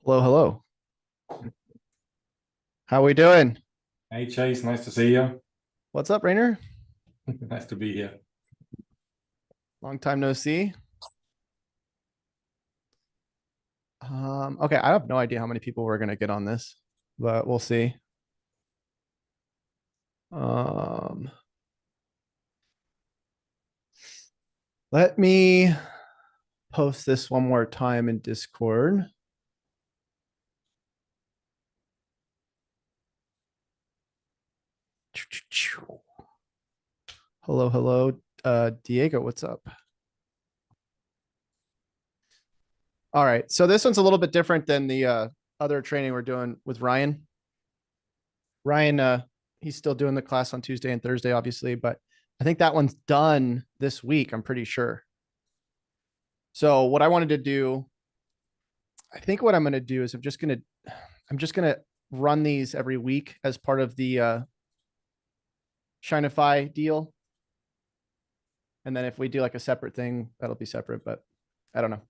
Hello, hello. How we doing? Hey Chase, nice to see you. What's up, Rainer? Nice to be here. Long time no see. Okay, I have no idea how many people we're gonna get on this, but we'll see. Um, Let me post this one more time in Discord. Hello, hello. Diego, what's up? All right, so this one's a little bit different than the other training we're doing with Ryan. Ryan, he's still doing the class on Tuesday and Thursday, obviously, but I think that one's done this week. I'm pretty sure. So what I wanted to do, I think what I'm going to do is I'm just gonna run these every week as part of the Shineify deal. And then if we do like a separate thing, that'll be separate, but I don't know.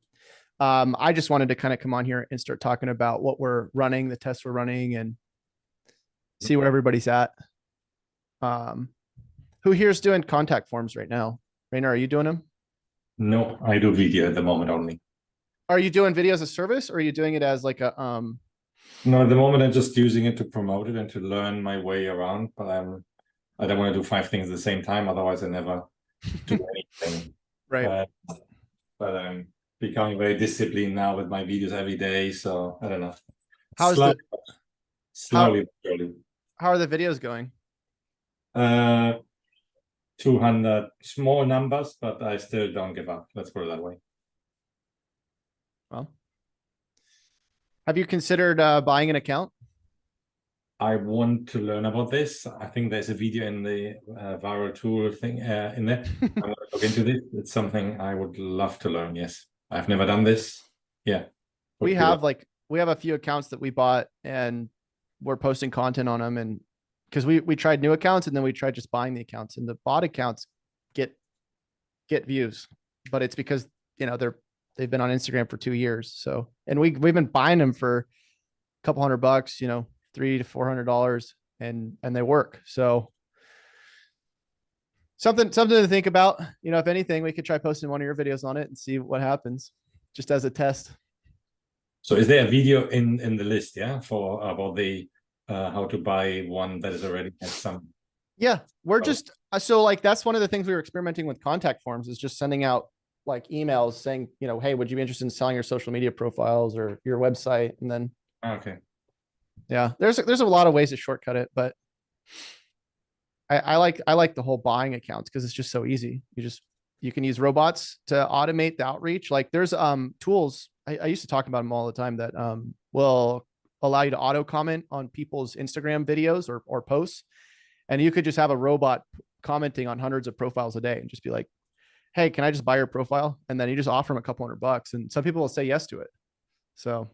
I just wanted to kind of come on here and start talking about what we're running, the tests we're running, and see where everybody's at. Um, who here's doing contact forms right now? Rainer, are you doing them? No, I do video at the moment only. Are you doing video as a service or are you doing it as like a No, at the moment I'm just using it to promote it and to learn my way around, but I don't want to do five things at the same time, otherwise I never do anything. right? Uh, but I'm becoming very disciplined now with my videos every day, so I don't know. How's the Slowly, how slowly, slowly. how are the videos going? Uh, 200 small numbers, but I still don't give up. Let's put it that way. Well, have you considered buying an account? I want to learn about this. I think there's a video in the viral tool thing in there. I'm going to look into this. It's something I would love to learn. Yes, I've never done this. Yeah, We would be love. have like we have a few accounts that we bought and we're posting content on them, and because we tried new accounts and then we tried just buying the accounts, and the bought accounts get get views, but it's because they've been on Instagram for 2 years. So and we've been buying them for a couple $100, $300 to $400, and they work. So something to think about. If anything, we could try posting one of your videos on it and see what happens, just as a test. So is there a video in the list? Yeah, for about the how to buy one that is already has some. Yeah, we're Oh, just so like that's one of the things we were experimenting with contact forms, is just sending out like emails saying, hey, would you be interested in selling your social media profiles or your website? And then okay. yeah, there's a lot of ways to shortcut it, but I like the whole buying accounts because it's just so easy. You can use robots to automate the outreach. Like there's tools. I used to talk about them all the time that will allow you to auto comment on people's Instagram videos or posts. And you could just have a robot commenting on hundreds of profiles a day and just be like, hey, can I just buy your profile? And then you just offer them a couple $100, and some people will say yes to it. So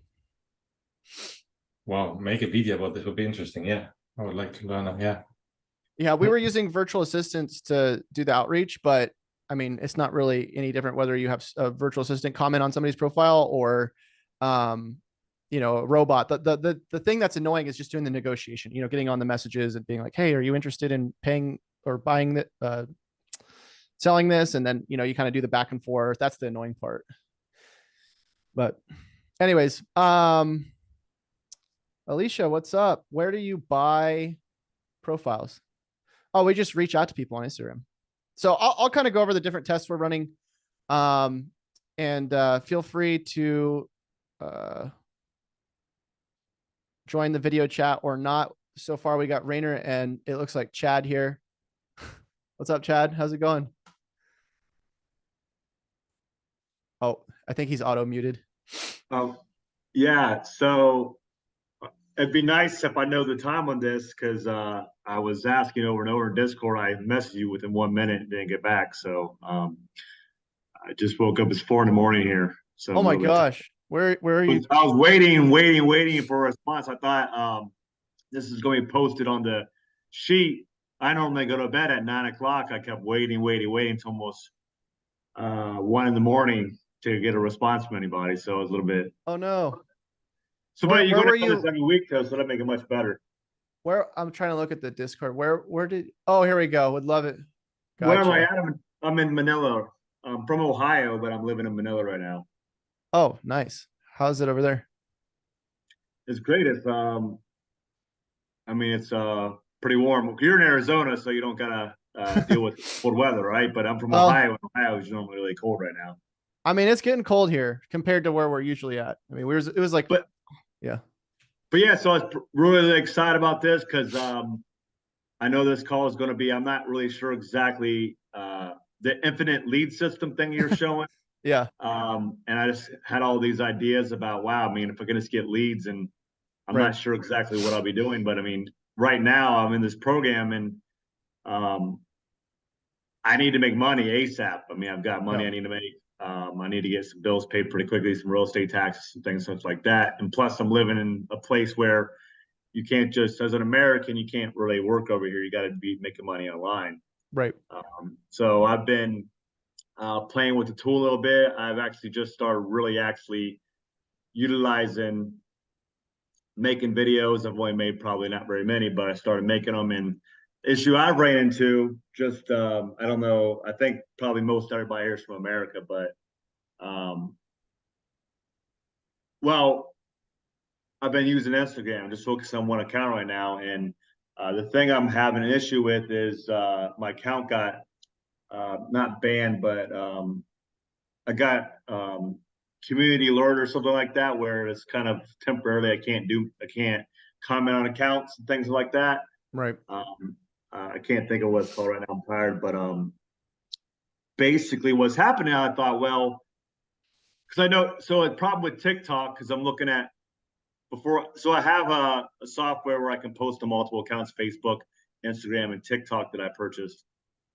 Wow, make a video about this would be interesting. Yeah, I would like to learn. Yeah. yeah, we were using virtual assistants to do the outreach, but I mean, it's not really any different whether you have a virtual assistant comment on somebody's profile or, um, a robot. The thing that's annoying is just doing the negotiation. Getting on the messages and being like, "Hey, are you interested in paying or buying the selling this?" And then you kind of do the back and forth. That's the annoying part. But, anyways, Alicia, what's up? Where do you buy profiles? Oh, we just reach out to people on Instagram. So I'll kind of go over the different tests we're running. Um, and feel free to uh, join the video chat or not. So far, we got Rainer and it looks like Chad here. What's up, Chad? How's it going? Oh, I think he's auto muted. Oh, yeah. So it'd be nice if I know the time on this because I was asking over and over in Discord. I messaged you within 1 minute and didn't get back. So I just woke up. It's 4 in the morning here. So Oh I'm a my little bit tired. gosh. Where are you? I was waiting for a response. I thought this is going to be posted on the sheet. I normally go to bed at 9 o'clock. I kept waiting until almost 1 in the morning to get a response from anybody. So it was a little bit. Oh no. So, Where- but you're where going were to have this you- every week though, so that'll make it much better. Where I'm trying to look at the Discord. Where did? Oh, here we go. Would love it. Where am I Gotcha. at? I'm in Manila. I'm from Ohio, but I'm living in Manila right now. Oh, nice. How's it over there? It's great. I mean, it's pretty warm. You're in Arizona, so you don't gotta deal with cold weather, right? But I'm from Well, Ohio, and Ohio is normally really cold right now. I mean, it's getting cold here compared to where we're usually at. I mean, it was like, But yeah, but yeah, so I was really excited about this because I know this call is going to be. I'm not really sure exactly the infinite lead system thing you're showing. yeah, And I just had all these ideas about, wow, I mean, if I can just get leads, and I'm Right. not sure exactly what I'll be doing, but I mean, right now I'm in this program and um, I need to make money ASAP. I mean, I've got money Yeah. I need to make. I need to get some bills paid pretty quickly, some real estate taxes and things, such like that. And plus, I'm living in a place where you can't just, as an American, you can't really work over here. You got to be making money online. right. So I've been playing with the tool a little bit. I've actually just started really actually utilizing making videos. I've only made probably not very many, but I started making them. And issue I've ran into, just I don't know, I think probably most everybody here is from America, but well, I've been using Instagram, just focusing on one account right now. And the thing I'm having an issue with is my account got not banned, but I got community alert or something like that, where it's kind of temporarily I can't comment on accounts and things like that. Right. I can't think of what it's called right now. I'm tired, but basically what's happening, I thought, well, because I know, so the problem with TikTok, because I'm looking at so I have a software where I can post to multiple accounts, Facebook, Instagram, and TikTok that I purchased.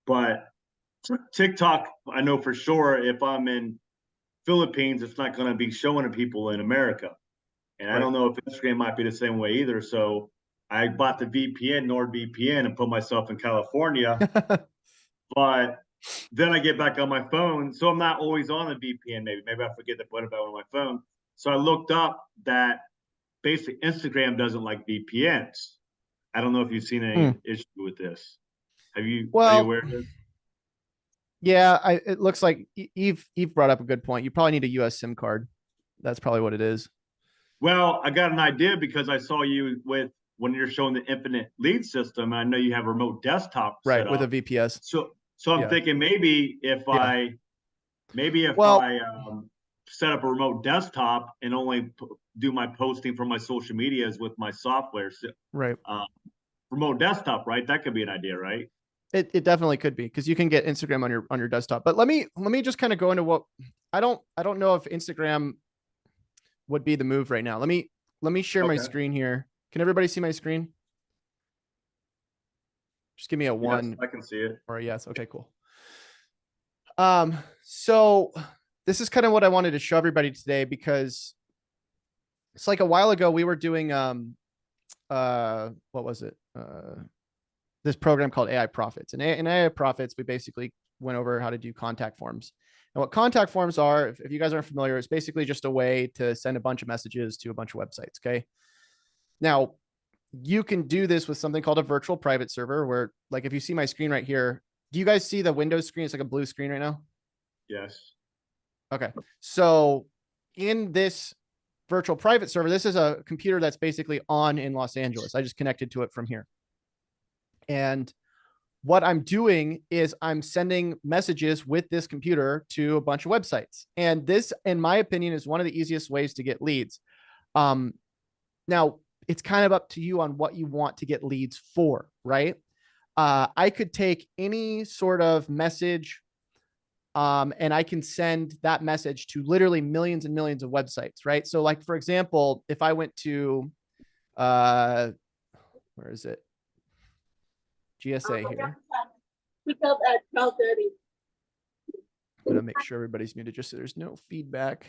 But TikTok, I know for sure if I'm in Philippines, it's not going to be showing to people in America. And I don't know if Instagram might be the same way either. So I bought the VPN, NordVPN, and put myself in California. But then I get back on my phone. So I'm not always on the VPN. Maybe I forget to put it back on my phone. So I looked up that basically Instagram doesn't like VPNs. I don't know if you've seen any issue with this. Are you aware of this? Yeah, it looks like Eve brought up a good point. You probably need a US SIM card. That's probably what it is. Well, I got an idea because I saw you when you're showing the infinite lead system. I know you have a remote desktop Right, set with a up. VPS. So I'm thinking maybe if I set up a remote desktop and only do my posting from my social medias with my software. Right. Remote desktop, right? That could be an idea, right? It definitely could be, because you can get Instagram on your desktop. But let me just kind of go into what I don't know if Instagram would be the move right now. Let me share my screen here. Can everybody see my screen? Just give me a 1. Yes, I can see it. Or a yes. Okay, cool. So this is kind of what I wanted to show everybody today, because it's like a while ago we were doing what was it? This program called AI Profits. And in AI Profits, we basically went over how to do contact forms. And what contact forms are, if you guys aren't familiar, it's basically just a way to send a bunch of messages to a bunch of websites. Okay. Now, you can do this with something called a virtual private server, where, like, if you see my screen right here, do you guys see the Windows screen? It's like a blue screen right now. Yes. Okay. So in this virtual private server, this is a computer that's basically on in Los Angeles. I just connected to it from here. And what I'm doing is I'm sending messages with this computer to a bunch of websites. And this, in my opinion, is one of the easiest ways to get leads. Now, it's kind of up to you on what you want to get leads for, right? I could take any sort of message and I can send that message to literally millions and millions of websites, right? So, like, for example, if I went to, where is it? GSA here. Pick up at 12:30. I'm gonna make sure everybody's muted just so there's no feedback.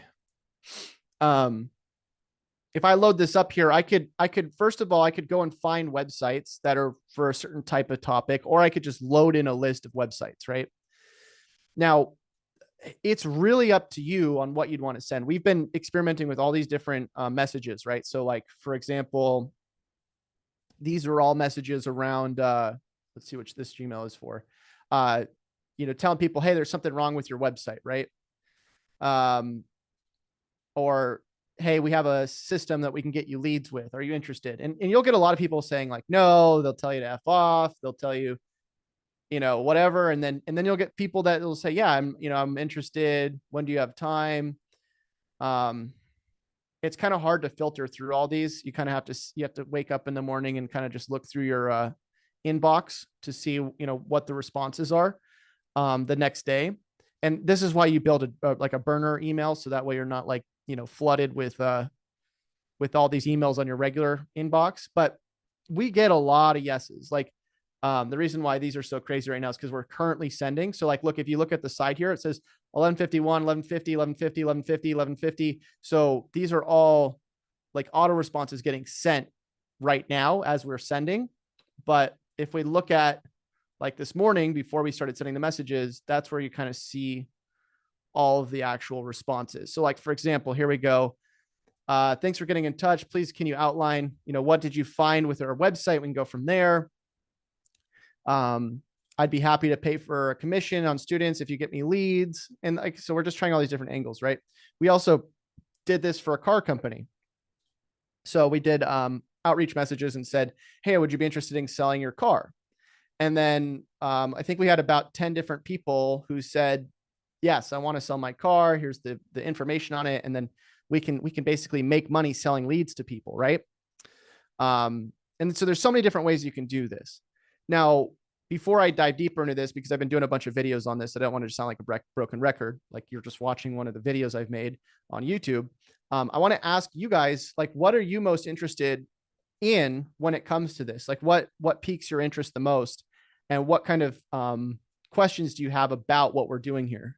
If I load this up here, I could first of all, I could go and find websites that are for a certain type of topic, or I could just load in a list of websites, right? Now, it's really up to you on what you'd want to send. We've been experimenting with all these different messages, right? So like, for example, these are all messages around, let's see which this Gmail is for, telling people, hey, there's something wrong with your website, right? Or, hey, we have a system that we can get you leads with. Are you interested? And you'll get a lot of people saying like, no, they'll tell you to F off. They'll tell you, whatever. And then you'll get people that will say, yeah, I'm interested. When do you have time? It's kind of hard to filter through all these. You have to wake up in the morning and kind of just look through your inbox to see, what the responses are the next day. And this is why you build like a burner email. So that way you're not like, flooded with all these emails on your regular inbox. But we get a lot of yeses. Like the reason why these are so crazy right now is because we're currently sending. So like, look, if you look at the side here, it says 1151, 1150, 1150, 1150, 1150. So these are all like auto responses getting sent right now as we're sending. But if we look at like this morning before we started sending the messages, that's where you kind of see all of the actual responses. So like, for example, here we go. Thanks for getting in touch. Please, can you outline, what did you find with our website? We can go from there. I'd be happy to pay for a commission on students if you get me leads. And like, so we're just trying all these different angles, right? We also did this for a car company. So we did outreach messages and said, hey, would you be interested in selling your car? And then I think we had about 10 different people who said, yes, I want to sell my car. Here's the information on it. And then we can basically make money selling leads to people, right? And so there's so many different ways you can do this. Now, before I dive deeper into this, because I've been doing a bunch of videos on this, I don't want to sound like a broken record, like you're just watching one of the videos I've made on YouTube. I want to ask you guys, like, what are you most interested in when it comes to this? Like what piques your interest the most? And what kind of questions do you have about what we're doing here?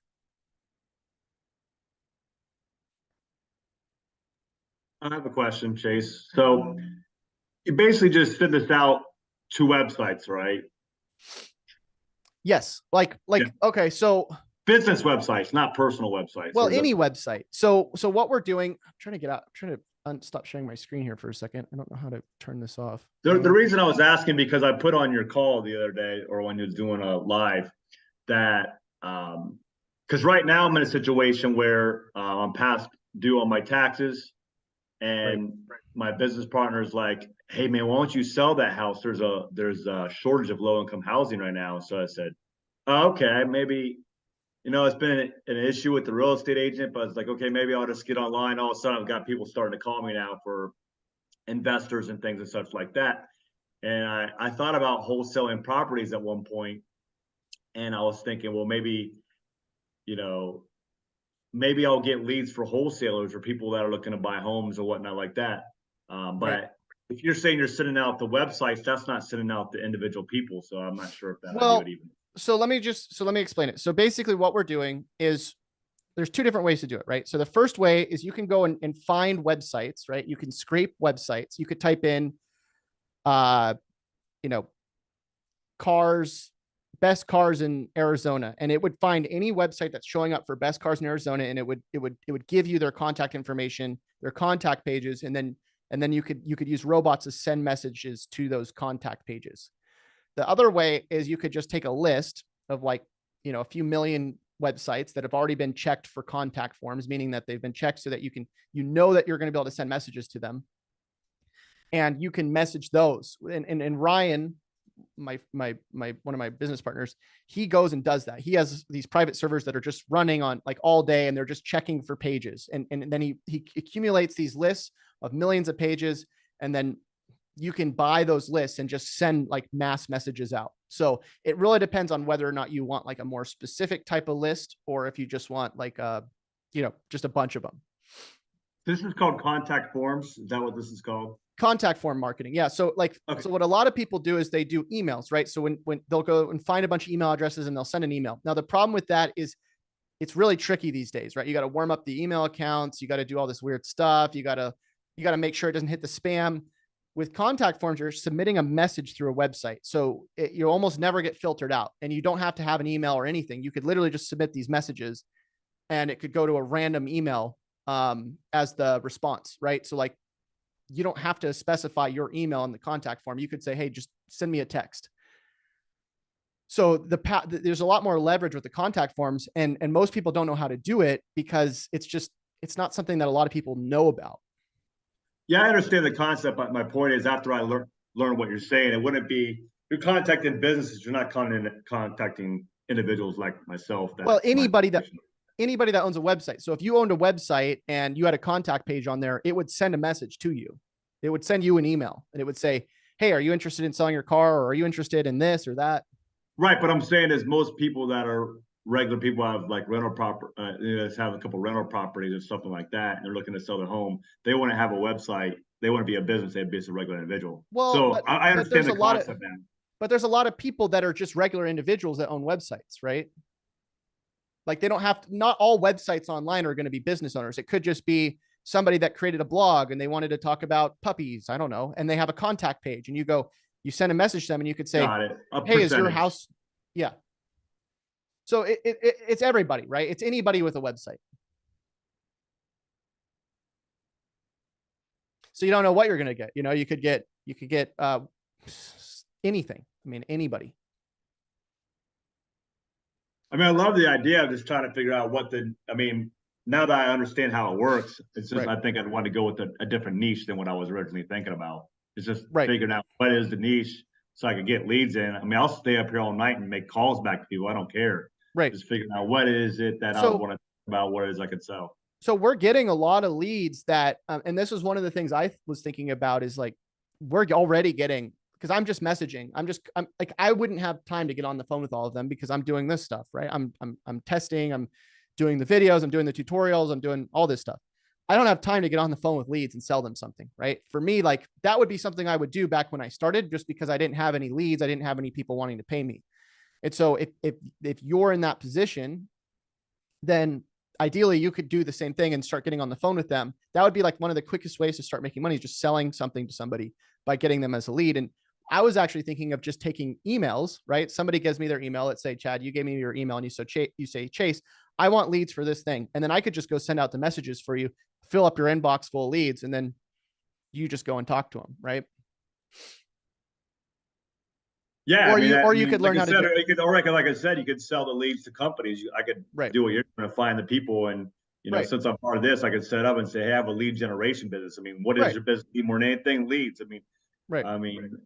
I have a question, Chase. So you basically just send this out to websites, right? Yes. Like, Yeah. okay. So Business websites, not personal websites. well, Or is it- any website. So what we're doing, I'm trying to get out, I'm trying to stop sharing my screen here for a second. I don't know how to turn this off. The reason I was asking, because I put on your call the other day, or when you was doing a live, that because right now I'm in a situation where I'm past due on my taxes, and my business partner is like, hey man, why don't you sell that house? There's a shortage of low income housing right now. So I said, oh, okay, maybe, it's been an issue with the real estate agent, but it's like, okay, maybe I'll just get online. All of a sudden I've got people starting to call me now for investors and things and such like that. And I thought about wholesaling properties at one point, and I was thinking, well, maybe I'll get leads for wholesalers or people that are looking to buy homes or whatnot like that. But Right. if you're saying you're sending out the websites, that's not sending out the individual people. So I'm not sure if that I do it even. So let me explain it. So basically what we're doing is there's two different ways to do it, right? So the first way is you can go and find websites, right? You can scrape websites. You could type in, best cars in Arizona, and it would find any website that's showing up for best cars in Arizona, and it would give you their contact information, their contact pages, and then you could use robots to send messages to those contact pages. The other way is you could just take a list of like, a few million websites that have already been checked for contact forms, meaning that they've been checked so that that you're going to be able to send messages to them, and you can message those. And Ryan, my one of my business partners, he goes and does that. He has these private servers that are just running on like all day, and they're just checking for pages. And then he accumulates these lists of millions of pages, and then you can buy those lists and just send like mass messages out. So it really depends on whether or not you want like a more specific type of list, or if you just want like just a bunch of them. This is called contact forms. Is that what this is called? Contact form marketing. Yeah. So like, Okay. So what a lot of people do is they do emails, right? So when they'll go and find a bunch of email addresses and they'll send an email. Now, the problem with that is it's really tricky these days, right? You got to warm up the email accounts. You got to do all this weird stuff. You got to make sure it doesn't hit the spam. With contact forms, you're submitting a message through a website. So you almost never get filtered out, and you don't have to have an email or anything. You could literally just submit these messages, and it could go to a random email as the response, right? So like, you don't have to specify your email in the contact form. You could say, hey, just send me a text. So there's a lot more leverage with the contact forms, and most people don't know how to do it because it's not something that a lot of people know about. Yeah, I understand the concept, but my point is after I learn what you're saying, it wouldn't be you're contacting businesses, you're not contacting individuals like myself. Well, anybody that owns a website. So if you owned a website and you had a contact page on there, it would send a message to you. It would send you an email and it would say, hey, are you interested in selling your car, or are you interested in this or that? Right, but I'm saying is most people that are regular people have like rental property, have a couple rental properties or something like that, and they're looking to sell their home. They want to have a website. They want to be a business. They'd be a regular individual. Well, so I understand the concept, man. But there's a lot of people that are just regular individuals that own websites, right? Like they don't have to, not all websites online are going to be business owners. It could just be somebody that created a blog and they wanted to talk about puppies. I don't know. And they have a contact page and you send a message to them and you could say, hey, is your house? Yeah. So it's everybody, right? It's anybody with a website. So you don't know what you're going to get. You could get anything. I mean, anybody. I mean, I love the idea of just trying to figure out now that I understand how it works, it's just, right. I think I'd want to go with a different niche than what I was originally thinking about. It's just figuring out what is the niche so I could get leads in. I mean, I'll stay up here all night and make calls back to people. I don't care. Right. Just figuring out what is it that I want to talk about, what it is I could sell. So we're getting a lot of leads that, and this was one of the things I was thinking about is like, we're already getting, because I'm just messaging. I'm like, I wouldn't have time to get on the phone with all of them because I'm doing this stuff, right? I'm testing, I'm doing the videos, I'm doing the tutorials, I'm doing all this stuff. I don't have time to get on the phone with leads and sell them something, right? For me, like that would be something I would do back when I started, just because I didn't have any leads. I didn't have any people wanting to pay me. And so if you're in that position, then ideally you could do the same thing and start getting on the phone with them. That would be like one of the quickest ways to start making money, is just selling something to somebody by getting them as a lead. And I was actually thinking of just taking emails, right? Somebody gives me their email. Let's say, Chad, you gave me your email and you say, Chase, I want leads for this thing. And then I could just go send out the messages for you, fill up your inbox full of leads, and then you just go and talk to them, right? Yeah, or you could learn how to do it. Like I said, you could sell the leads to companies. I could do what you're going to find the people. And, since I'm part of this, I could set up and say, hey, I have a lead generation business. I mean, what is your business need more than anything? Leads. I mean,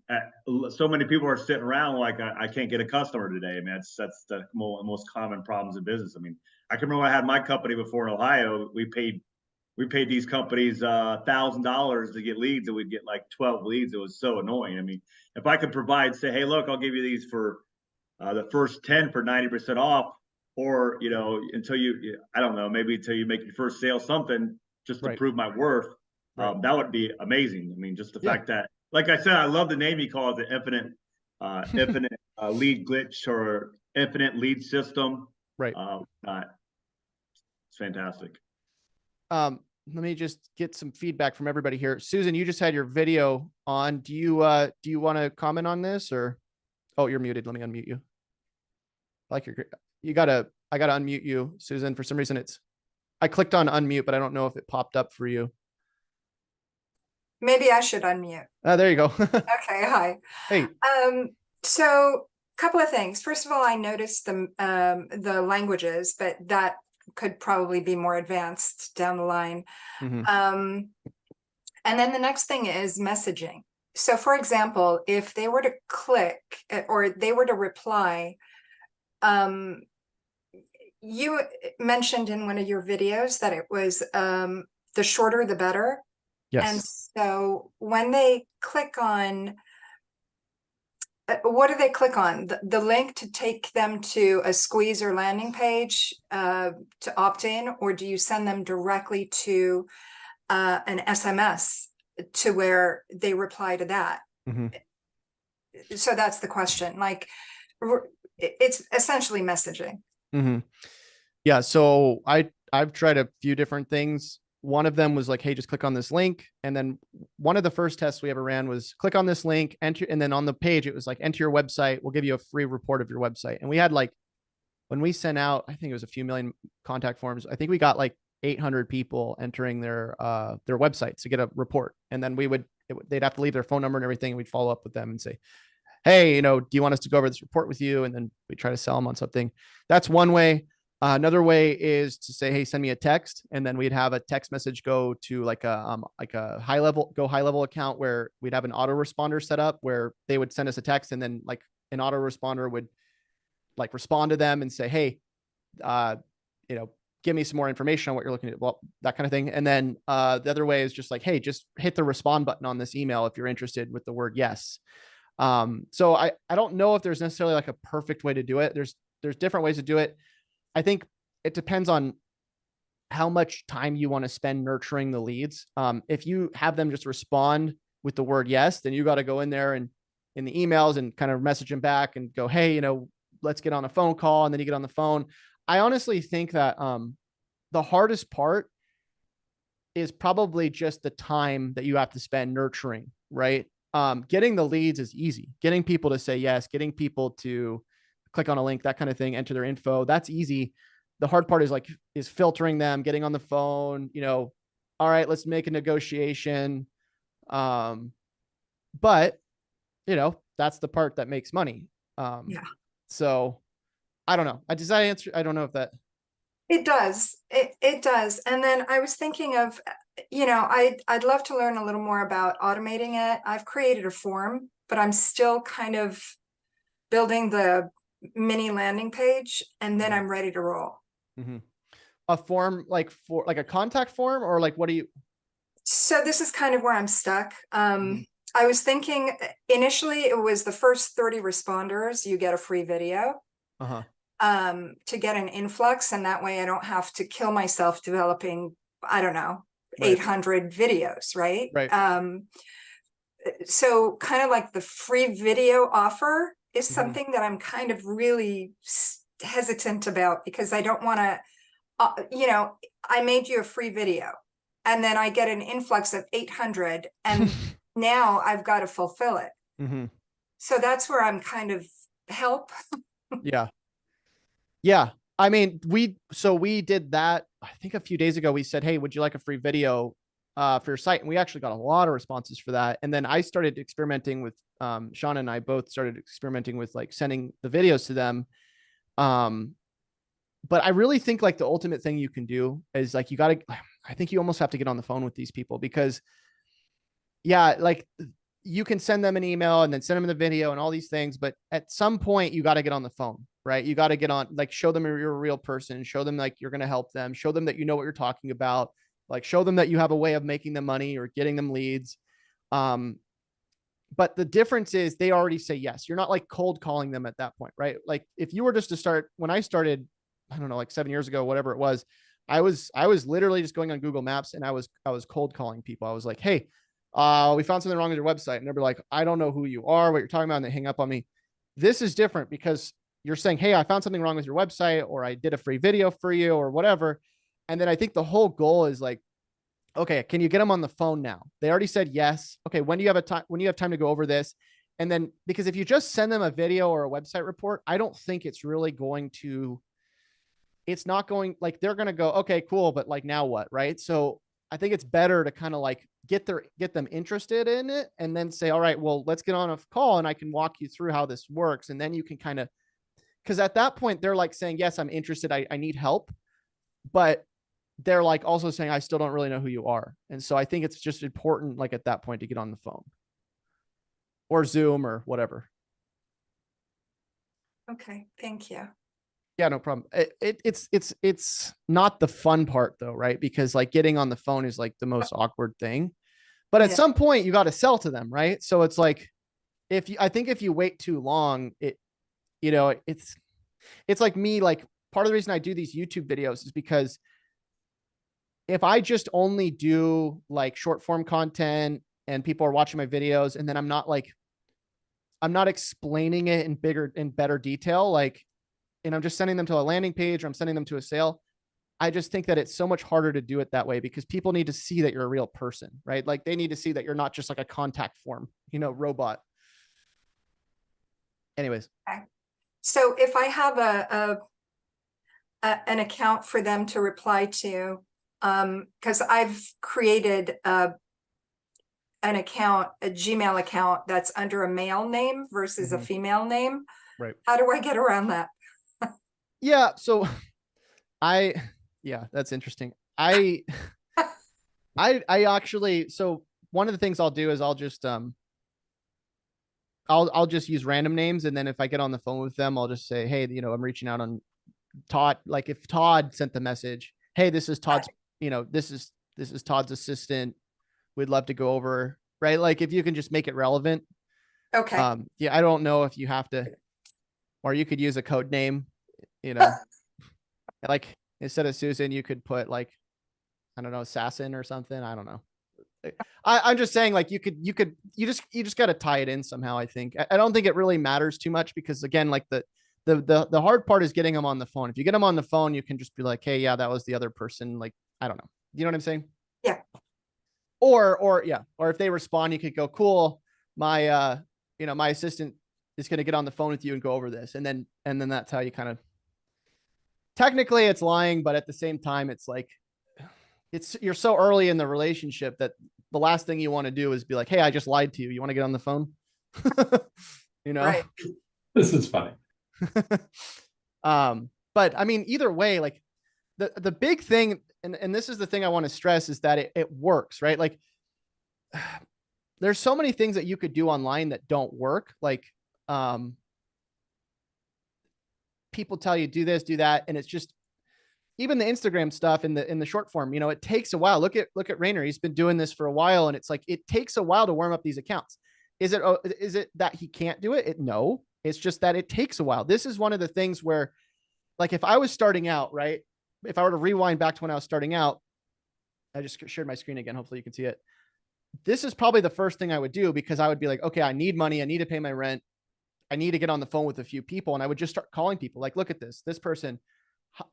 so many people are sitting around like, I can't get a customer today. I mean, that's the most common problems in business. I mean, I can remember I had my company before in Ohio. We paid these companies $1,000 to get leads, and we'd get like 12 leads. It was so annoying. I mean, if I could say, hey, look, I'll give you these for the first 10 for 90% off, or until I don't know, maybe until you make your first sale, something just to prove my worth. That would be amazing. I mean, just the fact that, like I said, I love the name you call it, the infinite lead glitch or infinite lead system. Right. It's fantastic. Let me just get some feedback from everybody here. Susan, you just had your video on. Do you want to comment on this, or? Oh, you're muted. Let me unmute you. I gotta unmute you, Susan. For some reason I clicked on unmute, but I don't know if it popped up for you. Maybe I should unmute. There you go. Okay, hi. Hey. So a couple of things. First of all, I noticed the languages, but that could probably be more advanced down the line. Mm-hmm. And then the next thing is messaging. So for example, if they were to click or they were to reply, you mentioned in one of your videos that it was the shorter, the better. Yes. And so when they click on, what do they click on? The link to take them to a squeeze or landing page to opt in, or do you send them directly to an SMS to where they reply to that? Mm-hmm. So that's the question. Like, it's essentially messaging. Mm-hmm. Yeah. So I've tried a few different things. One of them was like, hey, just click on this link. And then one of the first tests we ever ran was click on this link, enter, and then on the page, it was like, enter your website. We'll give you a free report of your website. And we had like when we sent out, I think it was a few million contact forms. I think we got like 800 people entering their websites to get a report. And then they'd have to leave their phone number and everything. And we'd follow up with them and say, hey, you know, do you want us to go over this report with you? And then we try to sell them on something. That's one way. Another way is to say, hey, send me a text. And then we'd have a text message go to like a high level account where we'd have an autoresponder set up where they would send us a text, and then like an autoresponder would like respond to them and say, hey, you know, give me some more information on what you're looking at. Well, that kind of thing. And then the other way is just like, hey, just hit the respond button on this email if you're interested with the word yes. So I don't know if there's necessarily like a perfect way to do it. There's different ways to do it. I think it depends on how much time you want to spend nurturing the leads. If you have them just respond with the word yes, then you got to go in there and in the emails and kind of message them back and go, hey, you know, let's get on a phone call. And then you get on the phone. I honestly think that the hardest part is probably just the time that you have to spend nurturing, right? Getting the leads is easy. Getting people to say yes, getting people to click on a link, that kind of thing, enter their info, that's easy. The hard part is filtering them, getting on the phone, you know, all right, let's make a negotiation. But you know, that's the part that makes money. Yeah. So I don't know. Does that answer? I don't know if that. It does. It does. And then I was thinking of, you know, I'd love to learn a little more about automating it. I've created a form, but I'm still kind of building the mini landing page, and then I'm ready to roll. Mm-hmm. A form like for like a contact form, or like what do you? So this is kind of where I'm stuck. I was thinking initially it was the first 30 responders, you get a free video. Uh-huh. To get an influx, and that way I don't have to kill myself developing, I don't know, Right. 800 videos, right? Right. So kind of like the free video offer is Mhm. something that I'm kind of really hesitant about, because I don't want to, you know, I made you a free video and then I get an influx of 800 and now I've got to fulfill it. Mm-hmm. So that's where I'm kind of help. Yeah. Yeah. I mean, we did that, I think a few days ago. We said, hey, would you like a free video for your site? And we actually got a lot of responses for that. And then I started experimenting with, Sean and I both started experimenting with like sending the videos to them. But I really think like the ultimate thing you can do is like, I think you almost have to get on the phone with these people, because yeah, like you can send them an email and then send them the video and all these things, but at some point you got to get on the phone, right? You got to get on, like, show them you're a real person, show them like you're going to help them, show them that you know what you're talking about, like show them that you have a way of making them money or getting them leads. But the difference is they already say yes. You're not like cold calling them at that point, right? Like if you were just to start, when I started, I don't know, like 7 years ago, whatever it was, I was literally just going on Google Maps and I was cold calling people. I was like, hey, we found something wrong with your website. And they'd be like, I don't know who you are, what you're talking about. And they hang up on me. This is different because you're saying, hey, I found something wrong with your website, or I did a free video for you, or whatever. And then I think the whole goal is like, okay, can you get them on the phone now? They already said yes. Okay, when do you have time to go over this? And then, because if you just send them a video or a website report, I don't think it's really going to, it's not going, like, they're going to go, okay, cool, but like, now what? Right. So I think it's better to kind of like get them interested in it, and then say, all right, well, let's get on a call and I can walk you through how this works. And then you can kind of, because at that point they're like saying, yes, I'm interested. I need help. But they're like also saying, I still don't really know who you are. And so I think it's just important, like at that point, to get on the phone or Zoom or whatever. Okay, thank you. Yeah, no problem. It's not the fun part though, right? Because like getting on the phone is like the most awkward thing. But at Yeah. some point you got to sell to them, right? So it's like, I think if you wait too long, it's like me, like part of the reason I do these YouTube videos is because if I just only do like short form content and people are watching my videos, and then I'm not explaining it in better detail, like, and I'm just sending them to a landing page or I'm sending them to a sale, I just think that it's so much harder to do it that way, because people need to see that you're a real person, right? Like they need to see that you're not just like a contact form, robot. Anyways. Okay. So if I have a an account for them to reply to. Because I've created an account, a Gmail account that's under a male name versus a Mhm. female name. Right. How do I get around that? Yeah. So yeah, that's interesting. I actually, so one of the things I'll do is I'll just, I'll just use random names. And then if I get on the phone with them, I'll just say, hey, I'm reaching out on Todd. Like if Todd sent the message, hey, this is Todd's, this is Todd's assistant. We'd love to go over, right? Like if you can just make it relevant. Okay. Yeah, I don't know if you have to, or you could use a code name, like instead of Susan, you could put like, I don't know, Assassin or something. I don't know. I'm just saying like you just got to tie it in somehow. I think, I don't think it really matters too much because again, like the hard part is getting them on the phone. If you get them on the phone, you can just be like, hey, yeah, that was the other person. Like, I don't know. You know what I'm saying? Yeah. Or yeah. Or if they respond, you could go, cool. My, my assistant is going to get on the phone with you and go over this. And then that's how you kind of, technically it's lying, but at the same time, it's like, you're so early in the relationship that the last thing you want to do is be like, hey, I just lied to you. You want to get on the phone? Right. This is funny. But I mean, either way, like the big thing, and this is the thing I want to stress is that it works, right? Like there's so many things that you could do online that don't work. Like, people tell you do this, do that. And it's just, even the Instagram stuff in the short form, it takes a while. Look at Rainer. He's been doing this for a while. And it's like, it takes a while to warm up these accounts. Is it that he can't do it? No, it's just that it takes a while. This is one of the things where, like, if I was starting out, right, if I were to rewind back to when I was starting out, I just shared my screen again. Hopefully you can see it. This is probably the first thing I would do because I would be like, okay, I need money. I need to pay my rent. I need to get on the phone with a few people. And I would just start calling people like, look at this person.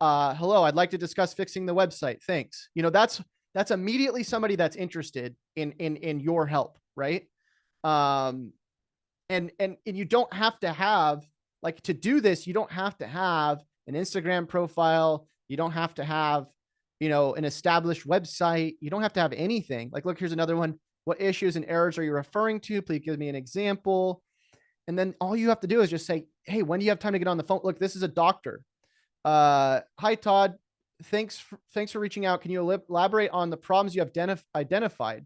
Hello, I'd like to discuss fixing the website. Thanks. That's immediately somebody that's interested in your help. Right. And you don't have to have, like, to do this, you don't have to have an Instagram profile. You don't have to have, an established website. You don't have to have anything. Like, look, here's another one. What issues and errors are you referring to? Please give me an example. And then all you have to do is just say, hey, when do you have time to get on the phone? Look, this is a doctor. Hi, Todd. Thanks for reaching out. Can you elaborate on the problems you have identified?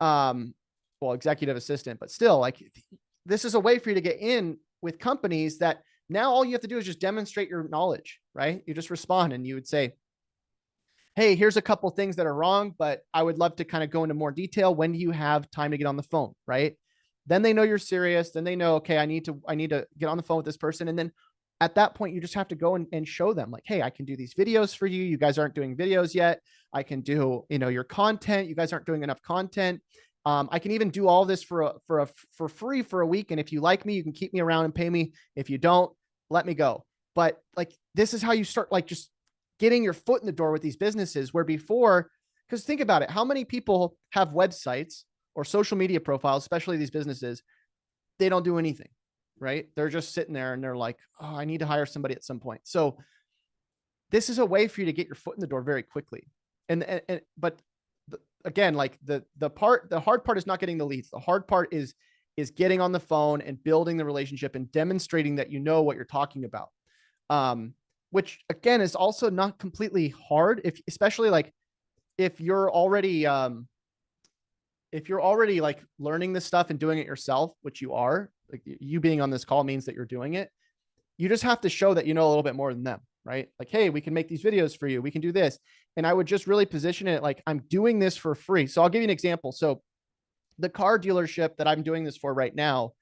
Well, executive assistant, but still, like, this is a way for you to get in with companies that now all you have to do is just demonstrate your knowledge, right? You just respond and you would say, hey, here's a couple things that are wrong, but I would love to kind of go into more detail. When do you have time to get on the phone? Right. Then they know you're serious. Then they know, okay, I need to get on the phone with this person. And then at that point, you just have to go and show them like, hey, I can do these videos for you. You guys aren't doing videos yet. I can do, your content. You guys aren't doing enough content. I can even do all this for free for a week. And if you like me, you can keep me around and pay me. If you don't, let me go. But like, this is how you start, like, just getting your foot in the door with these businesses where before, because think about it, how many people have websites or social media profiles, especially these businesses, they don't do anything, right? They're just sitting there and they're like, oh, I need to hire somebody at some point. So this is a way for you to get your foot in the door very quickly. But again, like the hard part is not getting the leads. The hard part is getting on the phone and building the relationship and demonstrating that you know what you're talking about. Which again is also not completely hard, especially like if you're already like learning this stuff and doing it yourself, which you are. Like, you being on this call means that you're doing it. You just have to show that you know a little bit more than them, right? Like, hey, we can make these videos for you. We can do this. And I would just really position it like, I'm doing this for free. So I'll give you an example. So the car dealership that I'm doing this for right now,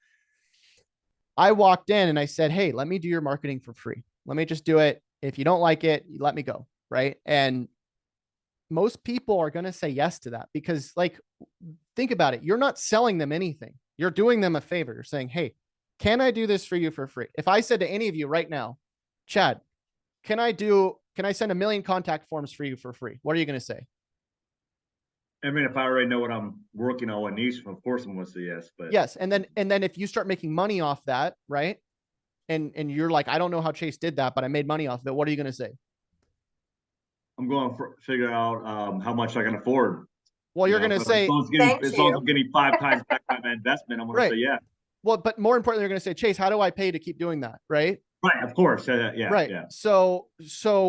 I walked in and I said, hey, let me do your marketing for free. Let me just do it. If you don't like it, you let me go. Right. And most people are going to say yes to that because, like, think about it. You're not selling them anything. You're doing them a favor. You're saying, hey, can I do this for you for free? If I said to any of you right now, Chad, can I send 1 million contact forms for you for free? What are you going to say? I mean, if I already know what I'm working on, what niche, of course I'm going to say yes. But yes. And then if you start making money off that, right? And you're like, I don't know how Chase did that, but I made money off of it. What are you going to say? I'm going for figure out how much I can afford. Well, You you're know, going to so say, as long as I'm getting 5 times back my investment, I'm going to Right. say yeah. well, but more importantly, you're going to say, Chase, how do I pay to keep doing that? Right. Right, of course. Yeah, Right. yeah. So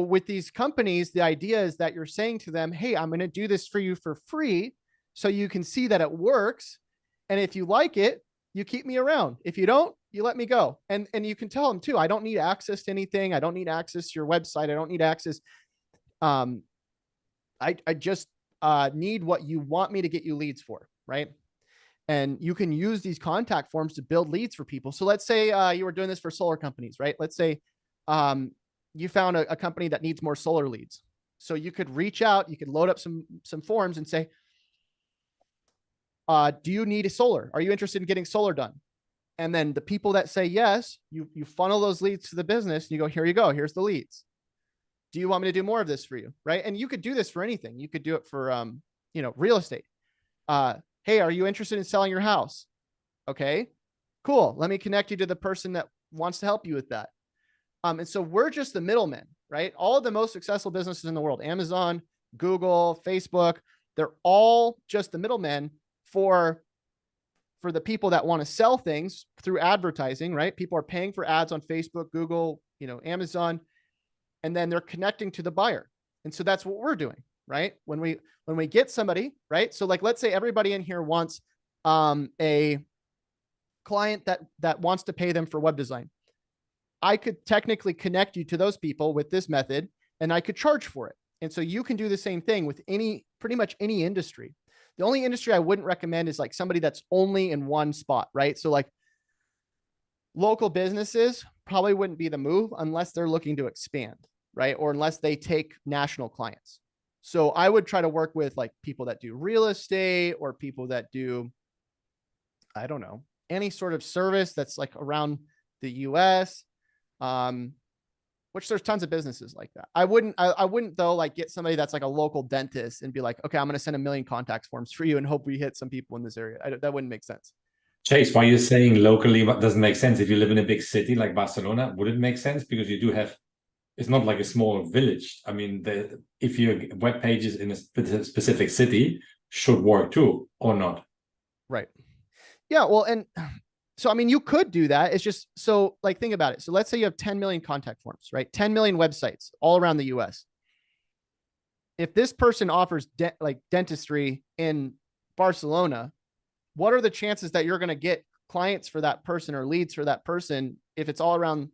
with these companies, the idea is that you're saying to them, hey, I'm going to do this for you for free so you can see that it works. And if you like it, you keep me around. If you don't, you let me go. And you can tell them too, I don't need access to anything. I don't need access to your website. I don't need access. I just need what you want me to get you leads for, right? And you can use these contact forms to build leads for people. So let's say you were doing this for solar companies, right? Let's say you found a company that needs more solar leads. So you could reach out, you could load up some forms and say, do you need a solar? Are you interested in getting solar done? And then the people that say yes, you funnel those leads to the business and you go, here you go, here's the leads. Do you want me to do more of this for you? Right. And you could do this for anything. You could do it for, real estate. Hey, are you interested in selling your house? Okay, cool. Let me connect you to the person that wants to help you with that. And so we're just the middlemen, right? All of the most successful businesses in the world, Amazon, Google, Facebook, they're all just the middlemen for the people that want to sell things through advertising, right? People are paying for ads on Facebook, Google, Amazon, and then they're connecting to the buyer. And so that's what we're doing, right? When we get somebody, right? So like, let's say everybody in here wants a client that wants to pay them for web design. I could technically connect you to those people with this method and I could charge for it. And so you can do the same thing with pretty much any industry. The only industry I wouldn't recommend is like somebody that's only in one spot, right? So like local businesses probably wouldn't be the move unless they're looking to expand, right? Or unless they take national clients. So I would try to work with like people that do real estate or people that do, I don't know, any sort of service that's like around the US, which there's tons of businesses like that. I wouldn't though, like get somebody that's like a local dentist and be like, okay, I'm going to send 1 million contacts forms for you and hope we hit some people in this area. That wouldn't make sense. Chase, why you're saying locally doesn't make sense. If you live in a big city like Barcelona, would it make sense? Because you do have, it's not like a small village. I mean, if your web pages in a specific city should work too, or not. Right. Yeah. Well, and so, I mean, you could do that. It's just, so like, think about it. So let's say you have 10 million contact forms, right? 10 million websites all around the US. If this person offers dentistry in Barcelona, what are the chances that you're going to get clients for that person or leads for that person if it's all around,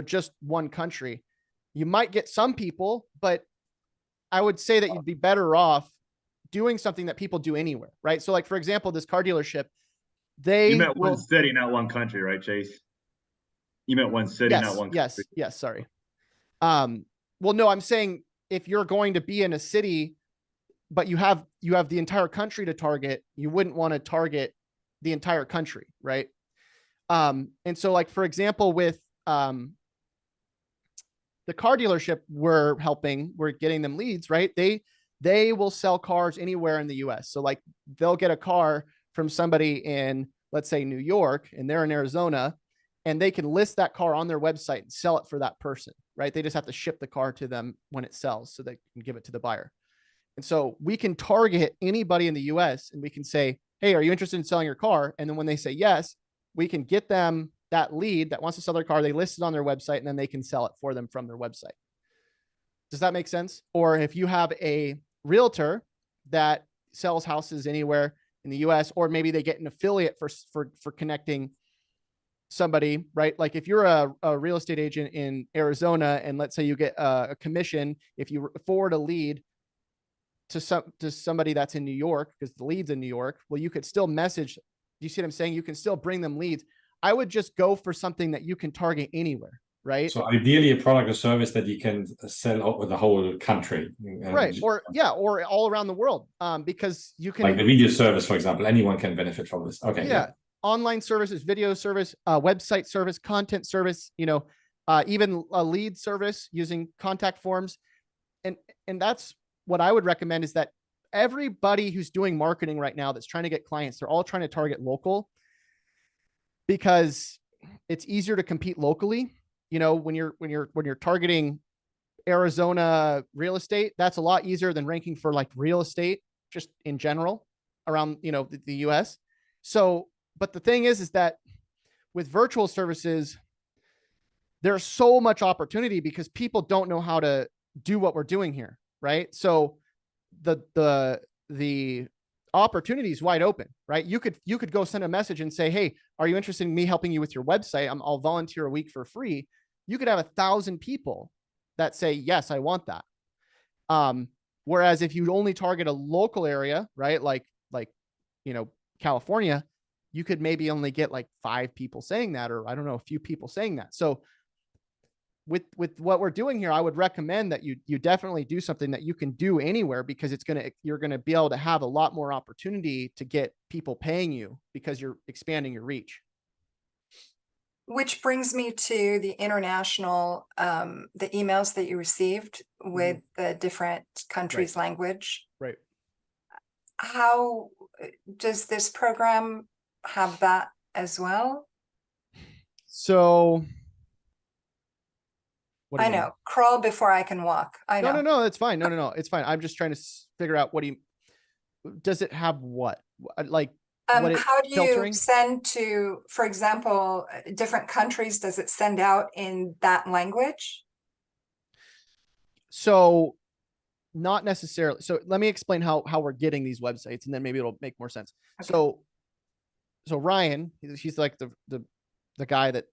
just one country? You might get some people, but I would say that you'd be better off doing something that people do anywhere, right? So like, for example, this car dealership, You meant one city, not one country, right, Chase? You meant one city, not one country. Yes, sorry. Well, no, I'm saying if you're going to be in a city, but you have the entire country to target, you wouldn't want to target the entire country, right? And so like, for example, with the car dealership we're getting them leads, right? They will sell cars anywhere in the US. So like they'll get a car from somebody in, let's say, New York, and they're in Arizona, and they can list that car on their website and sell it for that person, right? They just have to ship the car to them when it sells so they can give it to the buyer. And so we can target anybody in the US and we can say, hey, are you interested in selling your car? And then when they say yes, we can get them that lead that wants to sell their car. They list it on their website and then they can sell it for them from their website. Does that make sense? Or if you have a realtor that sells houses anywhere in the US, or maybe they get an affiliate for connecting somebody, right? Like if you're a real estate agent in Arizona, and let's say you get a commission if you forward a lead to somebody that's in New York, because the lead's in New York, well, you could still message. Do you see what I'm saying? You can still bring them leads. I would just go for something that you can target anywhere, right? So ideally a product or service that you can sell over the whole country. Right. Or all around the world. Because you can, like the video service, for example, anyone can benefit from this. Okay. Yeah. Online services, video service, website service, content service, even a lead service using contact forms. And that's what I would recommend, is that everybody who's doing marketing right now that's trying to get clients, they're all trying to target local, because it's easier to compete locally. When you're targeting Arizona real estate, that's a lot easier than ranking for like real estate just in general around, you know, the US. So, but the thing is that with virtual services, there's so much opportunity because people don't know how to do what we're doing here, right? So the opportunity is wide open, right? You could go send a message and say, hey, are you interested in me helping you with your website? I'll volunteer a week for free. You could have 1,000 people that say, yes, I want that. Whereas if you only target a local area, right? Like, you know, California, you could maybe only get like 5 people saying that, or I don't know, a few people saying that. So with what we're doing here, I would recommend that you definitely do something that you can do anywhere, because you're going to be able to have a lot more opportunity to get people paying you because you're expanding your reach. Which brings me to the international, the emails that you received with the different countries' language. Right. How does this program have that as well? So what do I you mean? know, crawl before I can walk. I know. No, that's fine. No, it's fine. I'm just trying to figure out does it have what? Like, How do you filtering? send to, for example, different countries? Does it send out in that language? So not necessarily. So let me explain how we're getting these websites, and then maybe it'll make more sense. Okay. So Ryan, he's like the guy that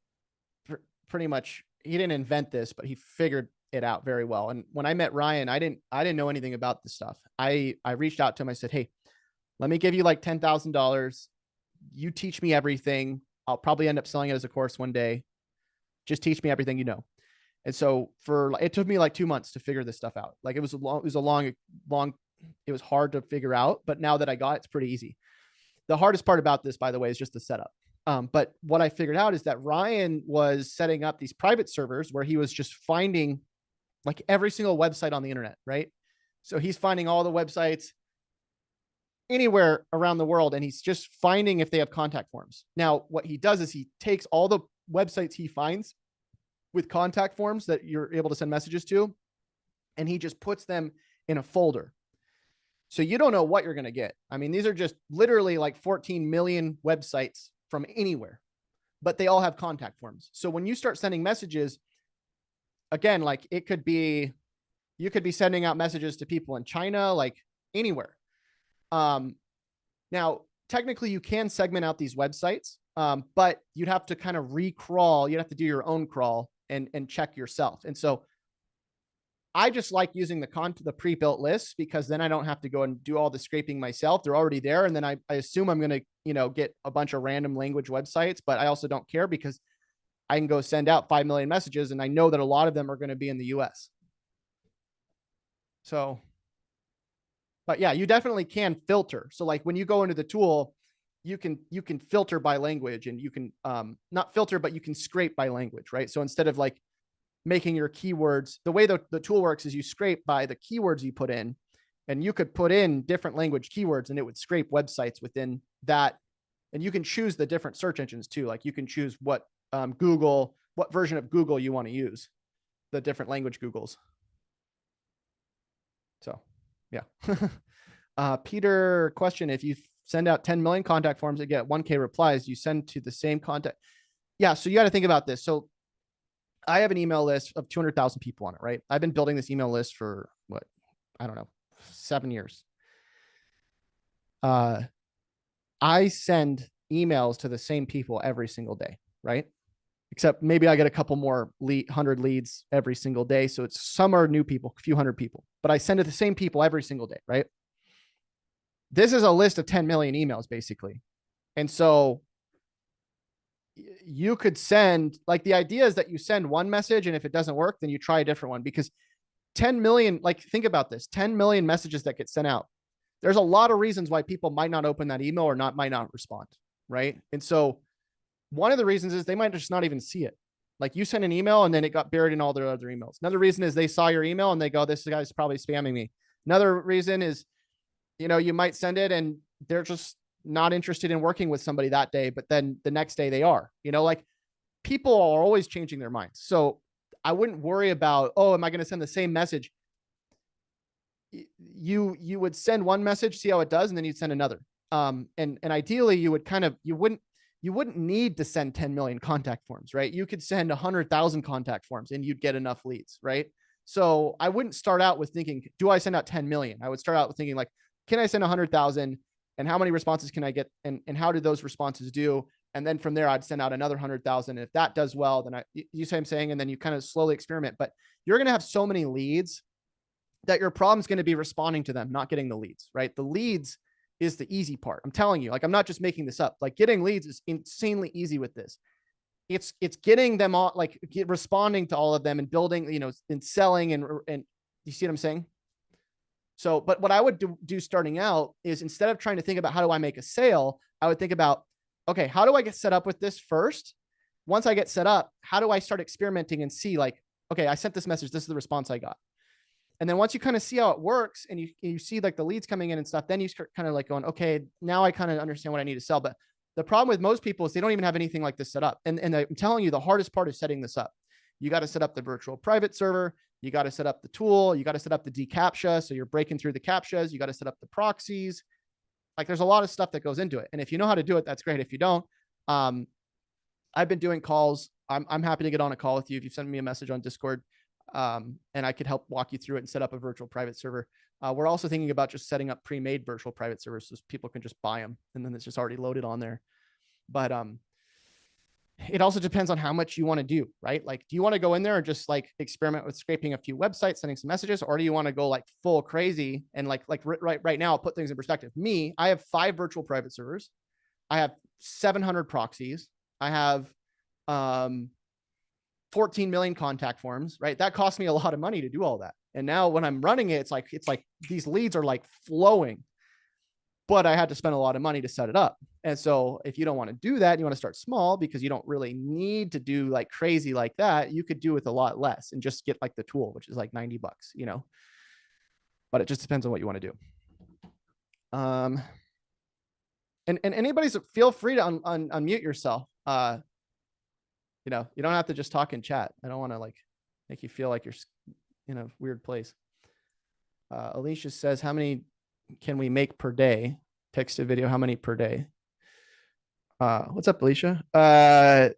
pretty much, he didn't invent this, but he figured it out very well. And when I met Ryan, I didn't know anything about this stuff. I reached out to him. I said, hey, let me give you like $10,000. You teach me everything. I'll probably end up selling it as a course one day. Just teach me everything you know. And so it took me like 2 months to figure this stuff out. Like it was hard to figure out, but now that I got it, it's pretty easy. The hardest part about this, by the way, is just the setup. But what I figured out is that Ryan was setting up these private servers where he was just finding like every single website on the internet, right? So he's finding all the websites anywhere around the world, and he's just finding if they have contact forms. Now, what he does is he takes all the websites he finds with contact forms that you're able to send messages to, and he just puts them in a folder. So you don't know what you're going to get. I mean, these are just literally like 14 million websites from anywhere, but they all have contact forms. So when you start sending messages, again, like you could be sending out messages to people in China, like anywhere. Now, technically you can segment out these websites, but you'd have to kind of recrawl. You'd have to do your own crawl and check yourself. And so I just like using the pre-built lists, because then I don't have to go and do all the scraping myself. They're already there. And then I assume I'm going to, you know, get a bunch of random language websites, but I also don't care because I can go send out 5 million messages, and I know that a lot of them are going to be in the US. So, but yeah, you definitely can filter. So like when you go into the tool, you can filter by language, and you can not filter, but you can scrape by language, right? So instead of like making your keywords, the way the tool works is you scrape by the keywords you put in, and you could put in different language keywords and it would scrape websites within that. And you can choose the different search engines too. Like you can choose what what version of Google you want to use, the different language Googles. So yeah. Peter, question: if you send out 10 million contact forms and get 1K replies, you send to the same contact. Yeah. So you got to think about this. So I have an email list of 200,000 people on it, right? I've been building this email list for what? I don't know, 7 years. I send emails to the same people every single day, right? Except maybe I get a couple more 100 leads every single day. So some are new people, a few hundred people, but I send to the same people every single day, right? This is a list of 10 million emails basically. And so you could send, like, the idea is that you send one message, and if it doesn't work, then you try a different one, because 10 million, like, think about this, 10 million messages that get sent out. There's a lot of reasons why people might not open that email or might not respond. Right. And so one of the reasons is they might just not even see it. Like you send an email and then it got buried in all their other emails. Another reason is they saw your email and they go, this guy's probably spamming me. Another reason is, you know, you might send it and they're just not interested in working with somebody that day, but then the next day they are, you know, like people are always changing their minds. So I wouldn't worry about, oh, am I going to send the same message? You would send one message, see how it does, and then you'd send another. And ideally you would you wouldn't need to send 10 million contact forms, right? You could send 100,000 contact forms and you'd get enough leads, right? So I wouldn't start out with thinking, do I send out 10 million? I would start out with thinking like, can I send 100,000 and how many responses can I get? And how do those responses do? And then from there, I'd send out another 100,000. If that does well, then you see what I'm saying? And then you kind of slowly experiment, but you're going to have so many leads that your problem is going to be responding to them, not getting the leads, right? The leads is the easy part. I'm telling you, like, I'm not just making this up. Like getting leads is insanely easy with this. It's getting them all, like responding to all of them and building, you know, and selling and you see what I'm saying? So, but what I would do starting out is instead of trying to think about how do I make a sale, I would think about, okay, how do I get set up with this first? Once I get set up, how do I start experimenting and see like, okay, I sent this message. This is the response I got. And then once you kind of see how it works and you see like the leads coming in and stuff, then you start kind of like going, okay, now I kind of understand what I need to sell. But the problem with most people is they don't even have anything like this set up. And I'm telling you, the hardest part is setting this up. You got to set up the virtual private server. You got to set up the tool. You got to set up the deCAPTCHA. So you're breaking through the CAPTCHAs. You got to set up the proxies. Like there's a lot of stuff that goes into it. And if you know how to do it, that's great. If you don't, I've been doing calls. I'm happy to get on a call with you. If you send me a message on Discord, and I could help walk you through it and set up a virtual private server. We're also thinking about just setting up pre-made virtual private servers so people can just buy them and then it's just already loaded on there. But it also depends on how much you want to do, right? Like, do you want to go in there and just like experiment with scraping a few websites, sending some messages, or do you want to go like full crazy and like right now, I'll put things in perspective. Me, I have 5 virtual private servers. I have 700 proxies. I have 14 million contact forms, right? That cost me a lot of money to do all that. And now when I'm running it, it's like these leads are like flowing, but I had to spend a lot of money to set it up. And so if you don't want to do that, you want to start small because you don't really need to do like crazy like that. You could do with a lot less and just get like the tool, which is like $90, you know, but it just depends on what you want to do. And anybody's feel free to unmute yourself. You know, you don't have to just talk in chat. I don't want to like make you feel like you're in a weird place. Alicia says, how many can we make per day? Text to video, how many per day? What's up, Alicia? Oh,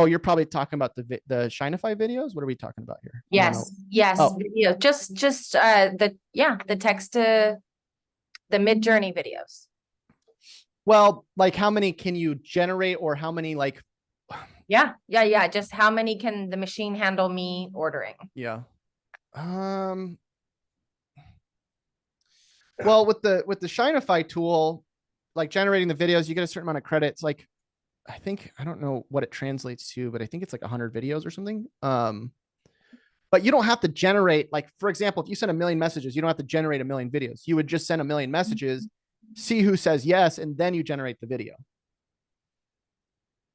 you're probably talking about the Shinify videos. What are we talking about here? Yes, yes, Oh. video. Just the text to the Midjourney videos. Well, like how many can you generate or how many like, Yeah. Just how many can the machine handle me ordering? yeah. Well, with the Shinify tool, like generating the videos, you get a certain amount of credits. Like, I don't know what it translates to, but I think it's like 100 videos or something. But you don't have to generate, like, for example, if you send 1 million messages, you don't have to generate 1 million videos. You would just send 1 million messages, see who says yes, and then you generate the video.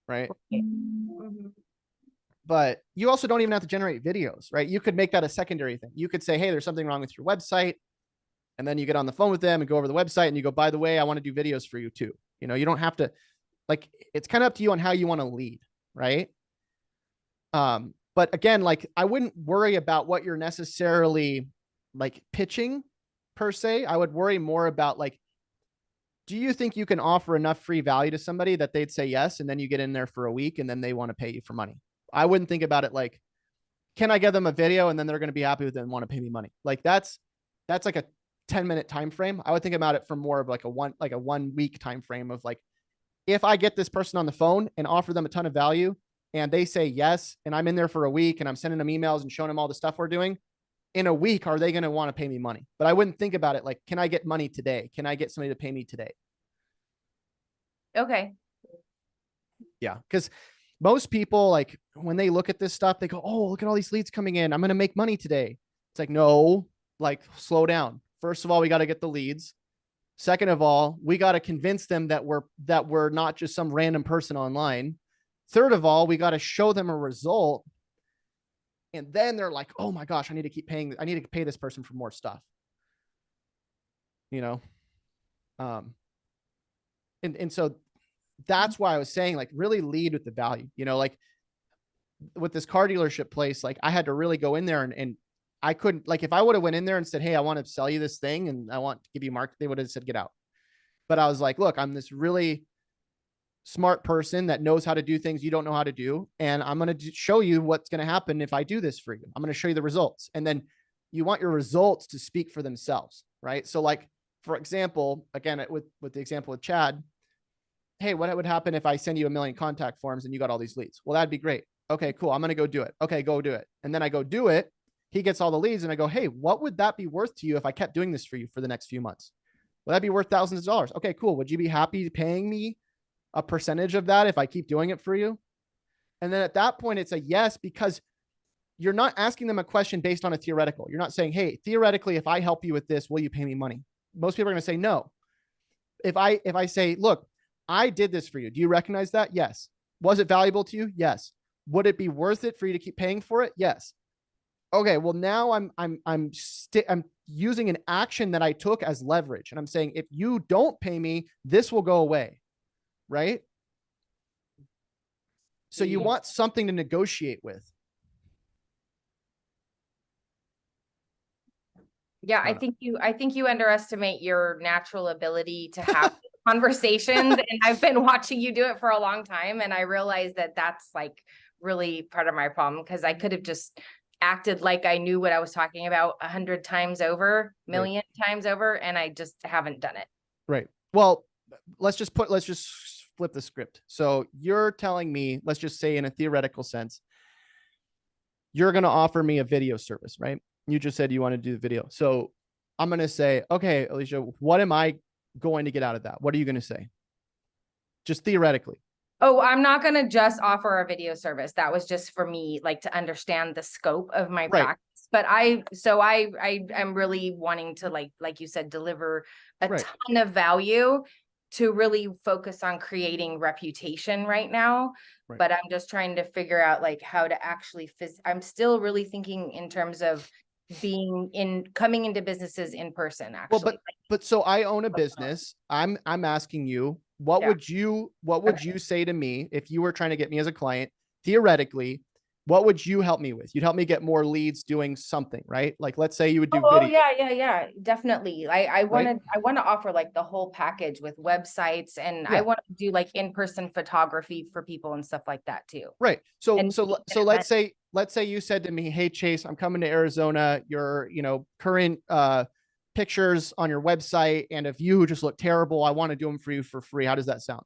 Right. But you also don't even have to generate videos, right? You could make that a secondary thing. You could say, hey, there's something wrong with your website. And then you get on the phone with them and go over the website and you go, by the way, I want to do videos for you too. You know, you don't have to, like, it's kind of up to you on how you want to lead. Right. But again, like, I wouldn't worry about what you're necessarily like pitching per se. I would worry more about like, do you think you can offer enough free value to somebody that they'd say yes? And then you get in there for a week and then they want to pay you for money. I wouldn't think about it like, can I give them a video and then they're going to be happy with it and want to pay me money? Like that's like a 10-minute time frame. I would think about it from more of like a 1 week time frame of like, if I get this person on the phone and offer them a ton of value and they say yes, and I'm in there for a week and I'm sending them emails and showing them all the stuff we're doing, in a week, are they going to want to pay me money? But I wouldn't think about it like, can I get money today? Can I get somebody to pay me today? Okay. Yeah. Because most people, like, when they look at this stuff, they go, oh, look at all these leads coming in. I'm going to make money today. It's like, no, like, slow down. First of all, we got to get the leads. Second of all, we got to convince them that we're not just some random person online. Third of all, we got to show them a result. And then they're like, oh my gosh, I need to keep paying. I need to pay this person for more stuff. You know? And so that's why I was saying, like, really lead with the value, you know, like with this car dealership place, like I had to really go in there and I couldn't, like, if I would have went in there and said, hey, I want to sell you this thing and I want to give you market, they would have said, get out. But I was like, look, I'm this really smart person that knows how to do things you don't know how to do. And I'm going to show you what's going to happen if I do this for you. I'm going to show you the results. And then you want your results to speak for themselves, right? So like, for example, again, with the example with Chad, hey, what would happen if I send you 1 million contact forms and you got all these leads? Well, that'd be great. Okay, cool. I'm going to go do it. Okay, go do it. And then I go do it. He gets all the leads and I go, hey, what would that be worth to you if I kept doing this for you for the next few months? Will that be worth thousands of dollars? Okay, cool. Would you be happy paying me a percentage of that if I keep doing it for you? And then at that point, it's a yes, because you're not asking them a question based on a theoretical. You're not saying, hey, theoretically, if I help you with this, will you pay me money? Most people are going to say no. If I say, look, I did this for you. Do you recognize that? Yes. Was it valuable to you? Yes. Would it be worth it for you to keep paying for it? Yes. Okay. Well, now I'm using an action that I took as leverage. And I'm saying, if you don't pay me, this will go away. Right? So you want something to negotiate with. Yeah, I think you underestimate your natural ability to have conversations. And I've been watching you do it for a long time. And I realized that that's like really part of my problem, because I could have just acted like I knew what I was talking about 100 times over, million times over, and I just haven't done it. Right. Well, let's just flip the script. So you're telling me, let's just say in a theoretical sense, you're going to offer me a video service, right? You just said you want to do the video. So I'm going to say, okay, Alicia, what am I going to get out of that? What are you going to say? Just theoretically. Oh, I'm not going to just offer a video service. That was just for me, like, to understand the scope of my practice. But I'm really wanting to, like you said, deliver a ton of value, to really focus on creating reputation right now. But I'm just trying to figure out like how to actually I'm still really thinking in terms of coming into businesses in person, actually. Well, but so I own a business. I'm asking you, what would you say to me if you were trying to get me as a client? Theoretically, what would you help me with? You'd help me get more leads doing something, right? Like, let's say you would do video. Yeah, definitely. I want to offer like the whole package with websites, and I want to do like in-person photography for people and stuff like that too. Right. So let's say you said to me, hey, Chase, I'm coming to Arizona. Your, current pictures on your website and of you just look terrible. I want to do them for you for free. How does that sound?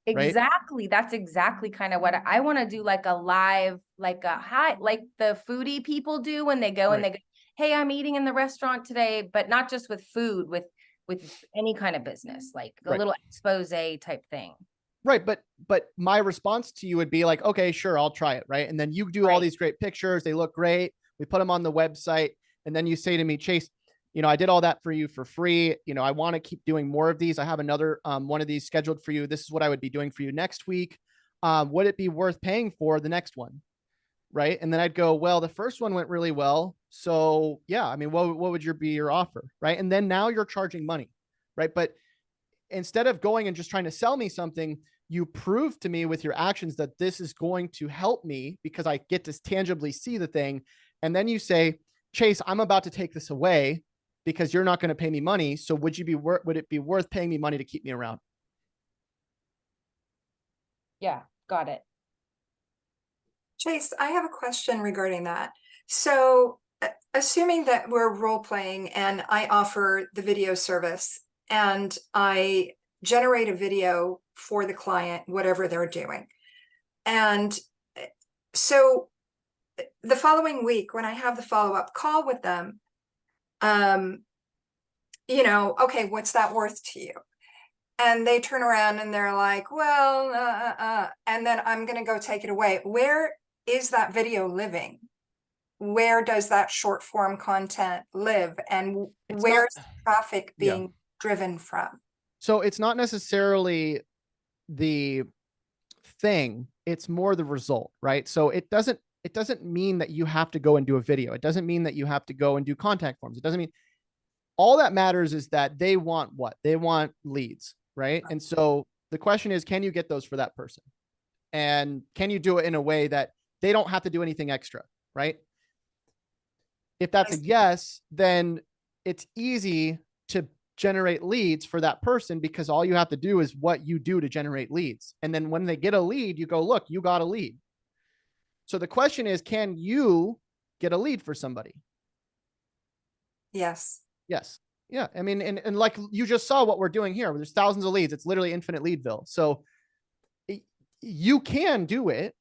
Exactly. Right? That's exactly kind of what I want to do, like a live, like the foodie people do when they go and they go, hey, I'm eating in the restaurant today, but not just with food, with any kind of business, like a little expose type thing. Right. But my response to you would be like, okay, sure, I'll try it. Right. And then you do all these great pictures. They look great. We put them on the website. And then you say to me, Chase, I did all that for you for free. I want to keep doing more of these. I have another one of these scheduled for you. This is what I would be doing for you next week. Would it be worth paying for the next one? Right. And then I'd go, well, the first one went really well. So yeah, I mean, what would be your offer? Right. And then now you're charging money. Right. But instead of going and just trying to sell me something, you prove to me with your actions that this is going to help me because I get to tangibly see the thing. And then you say, Chase, I'm about to take this away because you're not going to pay me money. So would it be worth paying me money to keep me around? Yeah, got it. Chase, I have a question regarding that. So assuming that we're role playing and I offer the video service and I generate a video for the client, whatever they're doing. And so the following week, when I have the follow-up call with them, okay, what's that worth to you? And they turn around and they're like, well, and then I'm going to go take it away. Where is that video living? Where does that short form content live? And where's the traffic being driven from? So it's not necessarily the thing, it's more the result, right? So it doesn't mean that you have to go and do a video. It doesn't mean that you have to go and do contact forms. It doesn't mean, all that matters is that they want what? They want leads, right? And so the question is, can you get those for that person? And can you do it in a way that they don't have to do anything extra, right? If that's a I see. yes, then it's easy to generate leads for that person because all you have to do is what you do to generate leads. And then when they get a lead, you go, look, you got a lead. So the question is, can you get a lead for somebody? Yes. Yes. Yeah. I mean, and like you just saw what we're doing here, there's thousands of leads. It's literally infinite leadville. So you can do it.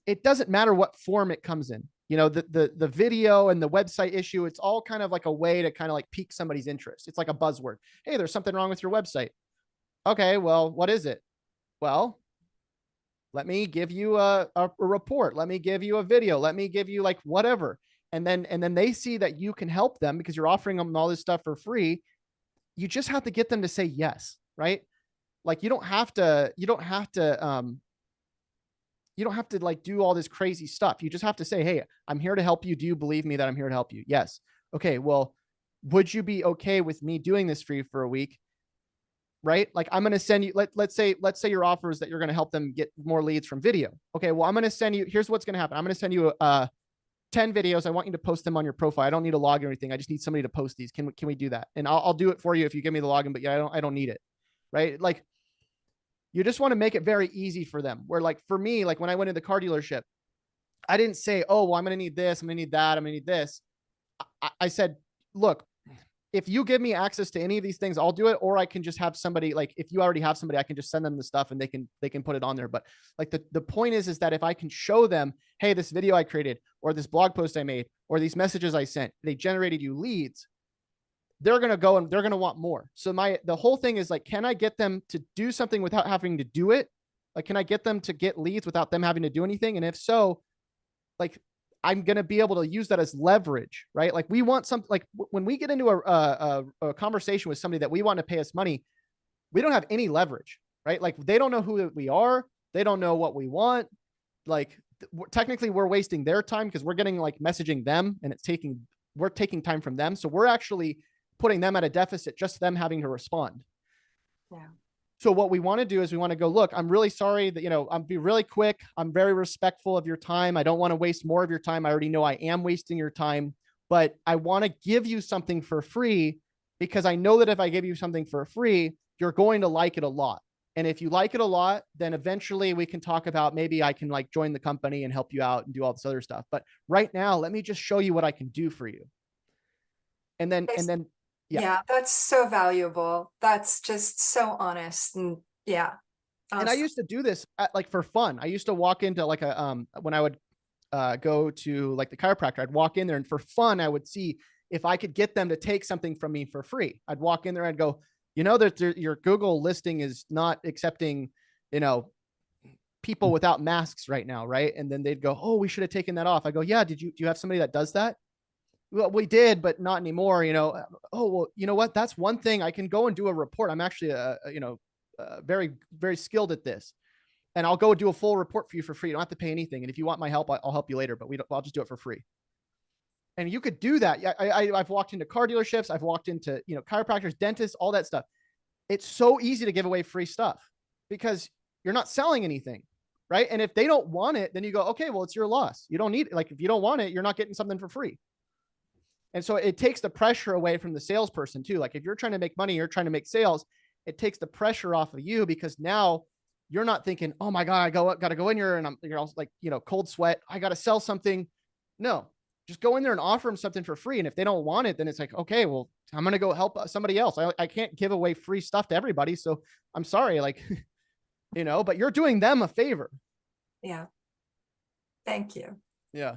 It doesn't matter what form it comes in. You know, the video and the website issue, it's all kind of like a way to kind of like pique somebody's interest. It's like a buzzword. Hey, there's something wrong with your website. Okay, well, what is it? Well, let me give you a report. Let me give you a video. Let me give you like whatever. And then they see that you can help them because you're offering them all this stuff for free. You just have to get them to say yes, right? Like you don't have to like do all this crazy stuff. You just have to say, hey, I'm here to help you. Do you believe me that I'm here to help you? Yes. Okay. Well, would you be okay with me doing this for you for a week? Right? Like I'm going to send you, let's say your offer is that you're going to help them get more leads from video. Okay. Well, I'm going to send you, here's what's going to happen. I'm going to send you 10 videos. I want you to post them on your profile. I don't need a login or anything. I just need somebody to post these. Can we do that? And I'll do it for you if you give me the login, but yeah, I don't need it. Right? Like you just want to make it very easy for them. Where like for me, like when I went to the car dealership, I didn't say, oh, well, I'm going to need this. I'm going to need that. I'm going to need this. I said, look, if you give me access to any of these things, I'll do it. Or I can just have somebody, like if you already have somebody, I can just send them the stuff and they can put it on there. But like the point is that if I can show them, hey, this video I created or this blog post I made or these messages I sent, they generated you leads, they're going to go and they're going to want more. So the whole thing is like, can I get them to do something without having to do it? Like, can I get them to get leads without them having to do anything? And if so, like, I'm going to be able to use that as leverage, right? Like we want something like when we get into a conversation with somebody that we want to pay us money, we don't have any leverage, right? Like they don't know who we are. They don't know what we want. Like technically we're wasting their time because we're getting like messaging them and we're taking time from them. So we're actually putting them at a deficit, just them having to respond. Yeah. So what we want to do is we want to go, look, I'm really sorry that, I'm be really quick. I'm very respectful of your time. I don't want to waste more of your time. I already know I am wasting your time, but I want to give you something for free because I know that if I give you something for free, you're going to like it a lot. And if you like it a lot, then eventually we can talk about maybe I can like join the company and help you out and do all this other stuff. But right now, let me just show you what I can do for you. And then Yeah, that's so valuable. That's just so honest. And yeah. And I used to do this like for fun. I used to walk into like when I would go to like the chiropractor, I'd walk in there and for fun, I would see if I could get them to take something from me for free. I'd walk in there, I'd go, that your Google listing is not accepting, people without masks right now. Right. And then they'd go, oh, we should have taken that off. I go, yeah. Do you have somebody that does that? Well, we did, but not anymore. Oh, well, you know what? That's one thing I can go and do a report. I'm actually, very, very skilled at this, and I'll go do a full report for you for free. You don't have to pay anything. And if you want my help, I'll help you later, but I'll just do it for free. And you could do that. Yeah. I've walked into car dealerships. I've walked into, chiropractors, dentists, all that stuff. It's so easy to give away free stuff because you're not selling anything. Right. And if they don't want it, then you go, okay, well, it's your loss. You don't need it. Like if you don't want it, you're not getting something for free. And so it takes the pressure away from the salesperson too. Like if you're trying to make money, you're trying to make sales, it takes the pressure off of you because now you're not thinking, oh my God, I got to go in here and you're also like, cold sweat. I got to sell something. No, just go in there and offer them something for free. And if they don't want it, then it's like, okay, well, I'm going to go help somebody else. I can't give away free stuff to everybody. So I'm sorry, like, but you're doing them a favor. Yeah. Thank you. Yeah.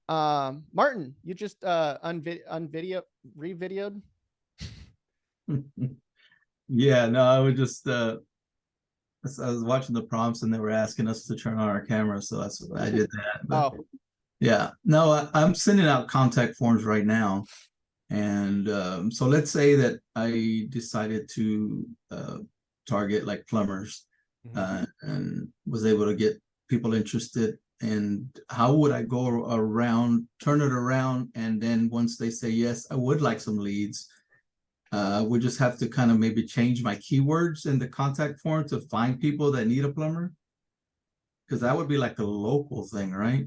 Martin, you just re-videoed. Yeah, no, I was just I was watching the prompts and they were asking us to turn on our camera, so that's what I did that. But yeah, no, I'm sending out contact forms right now. And so let's say that I decided to target like plumbers and was able to get people interested. And how would I go around, turn it around, and then once they say yes, I would like some leads. We just have to kind of maybe change my keywords in the contact form to find people that need a plumber. because that would be like a local thing, right?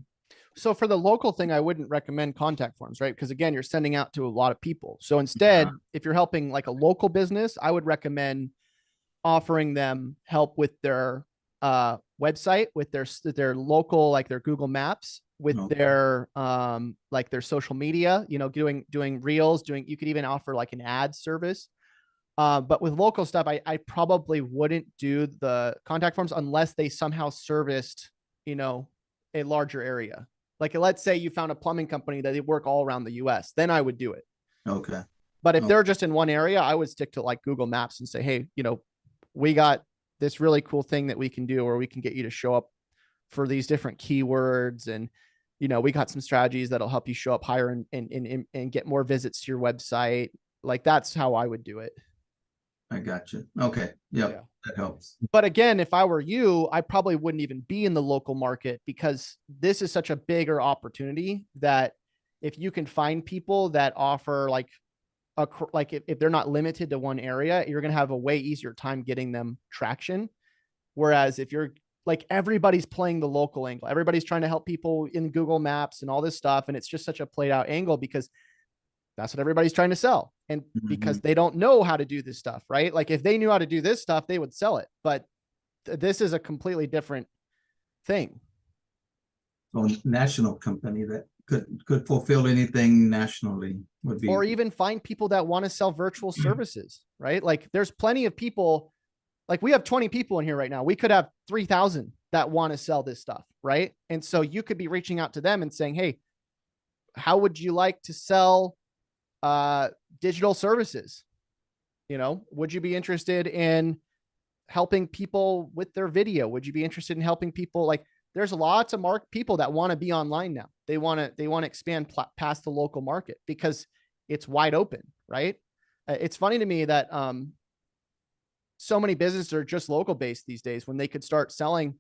So for the local thing, I wouldn't recommend contact forms, right? Because again, you're sending out to a lot of people. So instead, if you're helping like a local business, I would recommend offering them help with their website, with their local, like their Google Maps, with Okay. their like their social media, you know, doing reels, you could even offer like an ad service. But with local stuff, I probably wouldn't do the contact forms unless they somehow serviced, you know, a larger area. Like let's say you found a plumbing company that they work all around the US, then I would do it. Okay. But if Okay. they're just in one area, I would stick to like Google Maps and say, hey, you know, we got this really cool thing that we can do, or we can get you to show up for these different keywords. And, you know, we got some strategies that'll help you show up higher and get more visits to your website. Like that's how I would do it. I got you. Okay. Yep. Yeah. That helps. But again, if I were you, I probably wouldn't even be in the local market, because this is such a bigger opportunity that if you can find people that offer like if they're not limited to one area, you're going to have a way easier time getting them traction. Whereas if you're like, everybody's playing the local angle, everybody's trying to help people in Google Maps and all this stuff. And it's just such a played out angle because that's what everybody's trying to sell. And because they don't know how to do this stuff, right? Like if they knew how to do this stuff, they would sell it. But this is a completely different thing. So national company that could fulfill anything nationally would be, Or even find people that want to sell virtual services, right? Like there's plenty of people, like we have 20 people in here right now. We could have 3,000 that want to sell this stuff, right? And so you could be reaching out to them and saying, hey, how would you like to sell digital services? You know, would you be interested in helping people with their video? Would you be interested in helping people? Like there's lots of people that want to be online now. They want to expand past the local market because it's wide open, right? It's funny to me that so many businesses are just local based these days when they could start selling,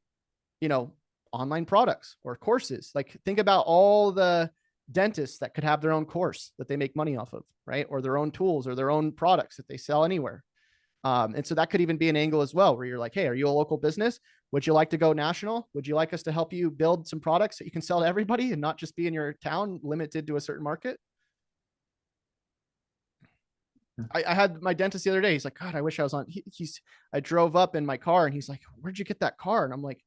you know, online products or courses. Like think about all the dentists that could have their own course that they make money off of, right? Or their own tools or their own products that they sell anywhere. And so that could even be an angle as well, where you're like, hey, are you a local business? Would you like to go national? Would you like us to help you build some products that you can sell to everybody and not just be in your town limited to a certain market? I had my dentist the other day. He's like, God, I wish I was on. I drove up in my car and he's like, where'd you get that car? And I'm like,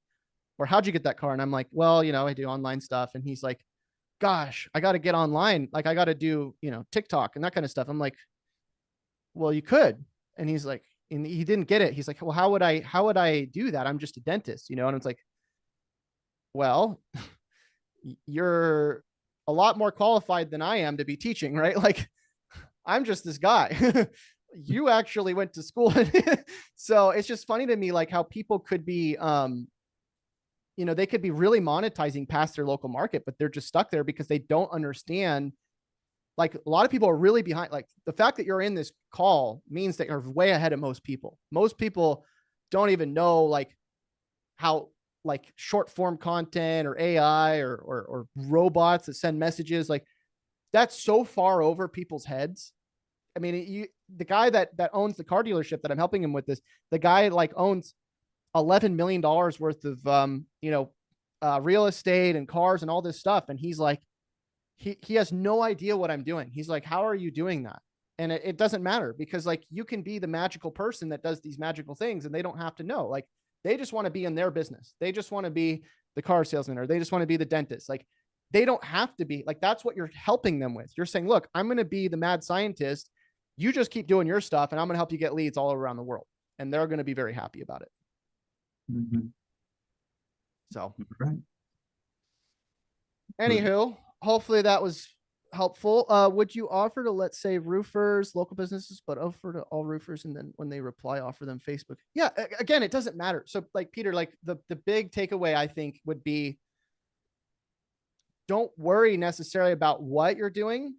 or how'd you get that car? And I'm like, well, you know, I do online stuff. And he's like, gosh, I got to get online. Like I got to do, you know, TikTok and that kind of stuff. I'm like, well, you could. And he's like, and he didn't get it. He's like, well, how would I do that? I'm just a dentist, you know? And it's like, well, you're a lot more qualified than I am to be teaching, right? Like I'm just this guy. You actually went to school. So it's just funny to me, like how people could be, you know, they could be really monetizing past their local market, but they're just stuck there because they don't understand. Like a lot of people are really behind. Like the fact that you're in this call means that you're way ahead of most people. Most people don't even know like how like short form content or AI or robots that send messages, like that's so far over people's heads. I mean, the guy that owns the car dealership that I'm helping him with this, the guy like owns $11 million worth of, you know, real estate and cars and all this stuff. And he's like, he has no idea what I'm doing. He's like, how are you doing that? And it doesn't matter because like you can be the magical person that does these magical things and they don't have to know. Like they just want to be in their business. They just want to be the car salesman or they just want to be the dentist. Like they don't have to be. Like that's what you're helping them with. You're saying, look, I'm going to be the mad scientist. You just keep doing your stuff and I'm going to help you get leads all around the world. And they're going to be very happy about it. So right. Anywho, hopefully that was helpful. Would you offer to, let's say, roofers, local businesses, but offer to all roofers, and then when they reply, offer them Facebook? Yeah, again, it doesn't matter. So like Peter, like the big takeaway I think would be, don't worry necessarily about what you're doing.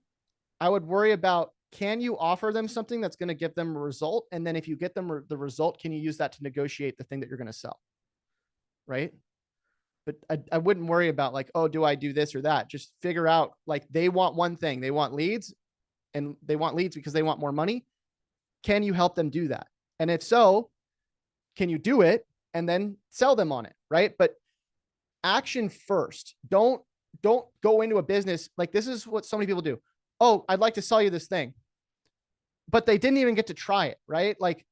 I would worry about, can you offer them something that's going to give them a result? And then if you get them the result, can you use that to negotiate the thing that you're going to sell? Right. But I wouldn't worry about like, oh, do I do this or that? Just figure out, like, they want one thing. They want leads, and they want leads because they want more money. Can you help them do that? And if so, can you do it and then sell them on it? Right. But action first. Don't go into a business. Like, this is what so many people do. Oh, I'd like to sell you this thing, but they didn't even get to try it, right? Like,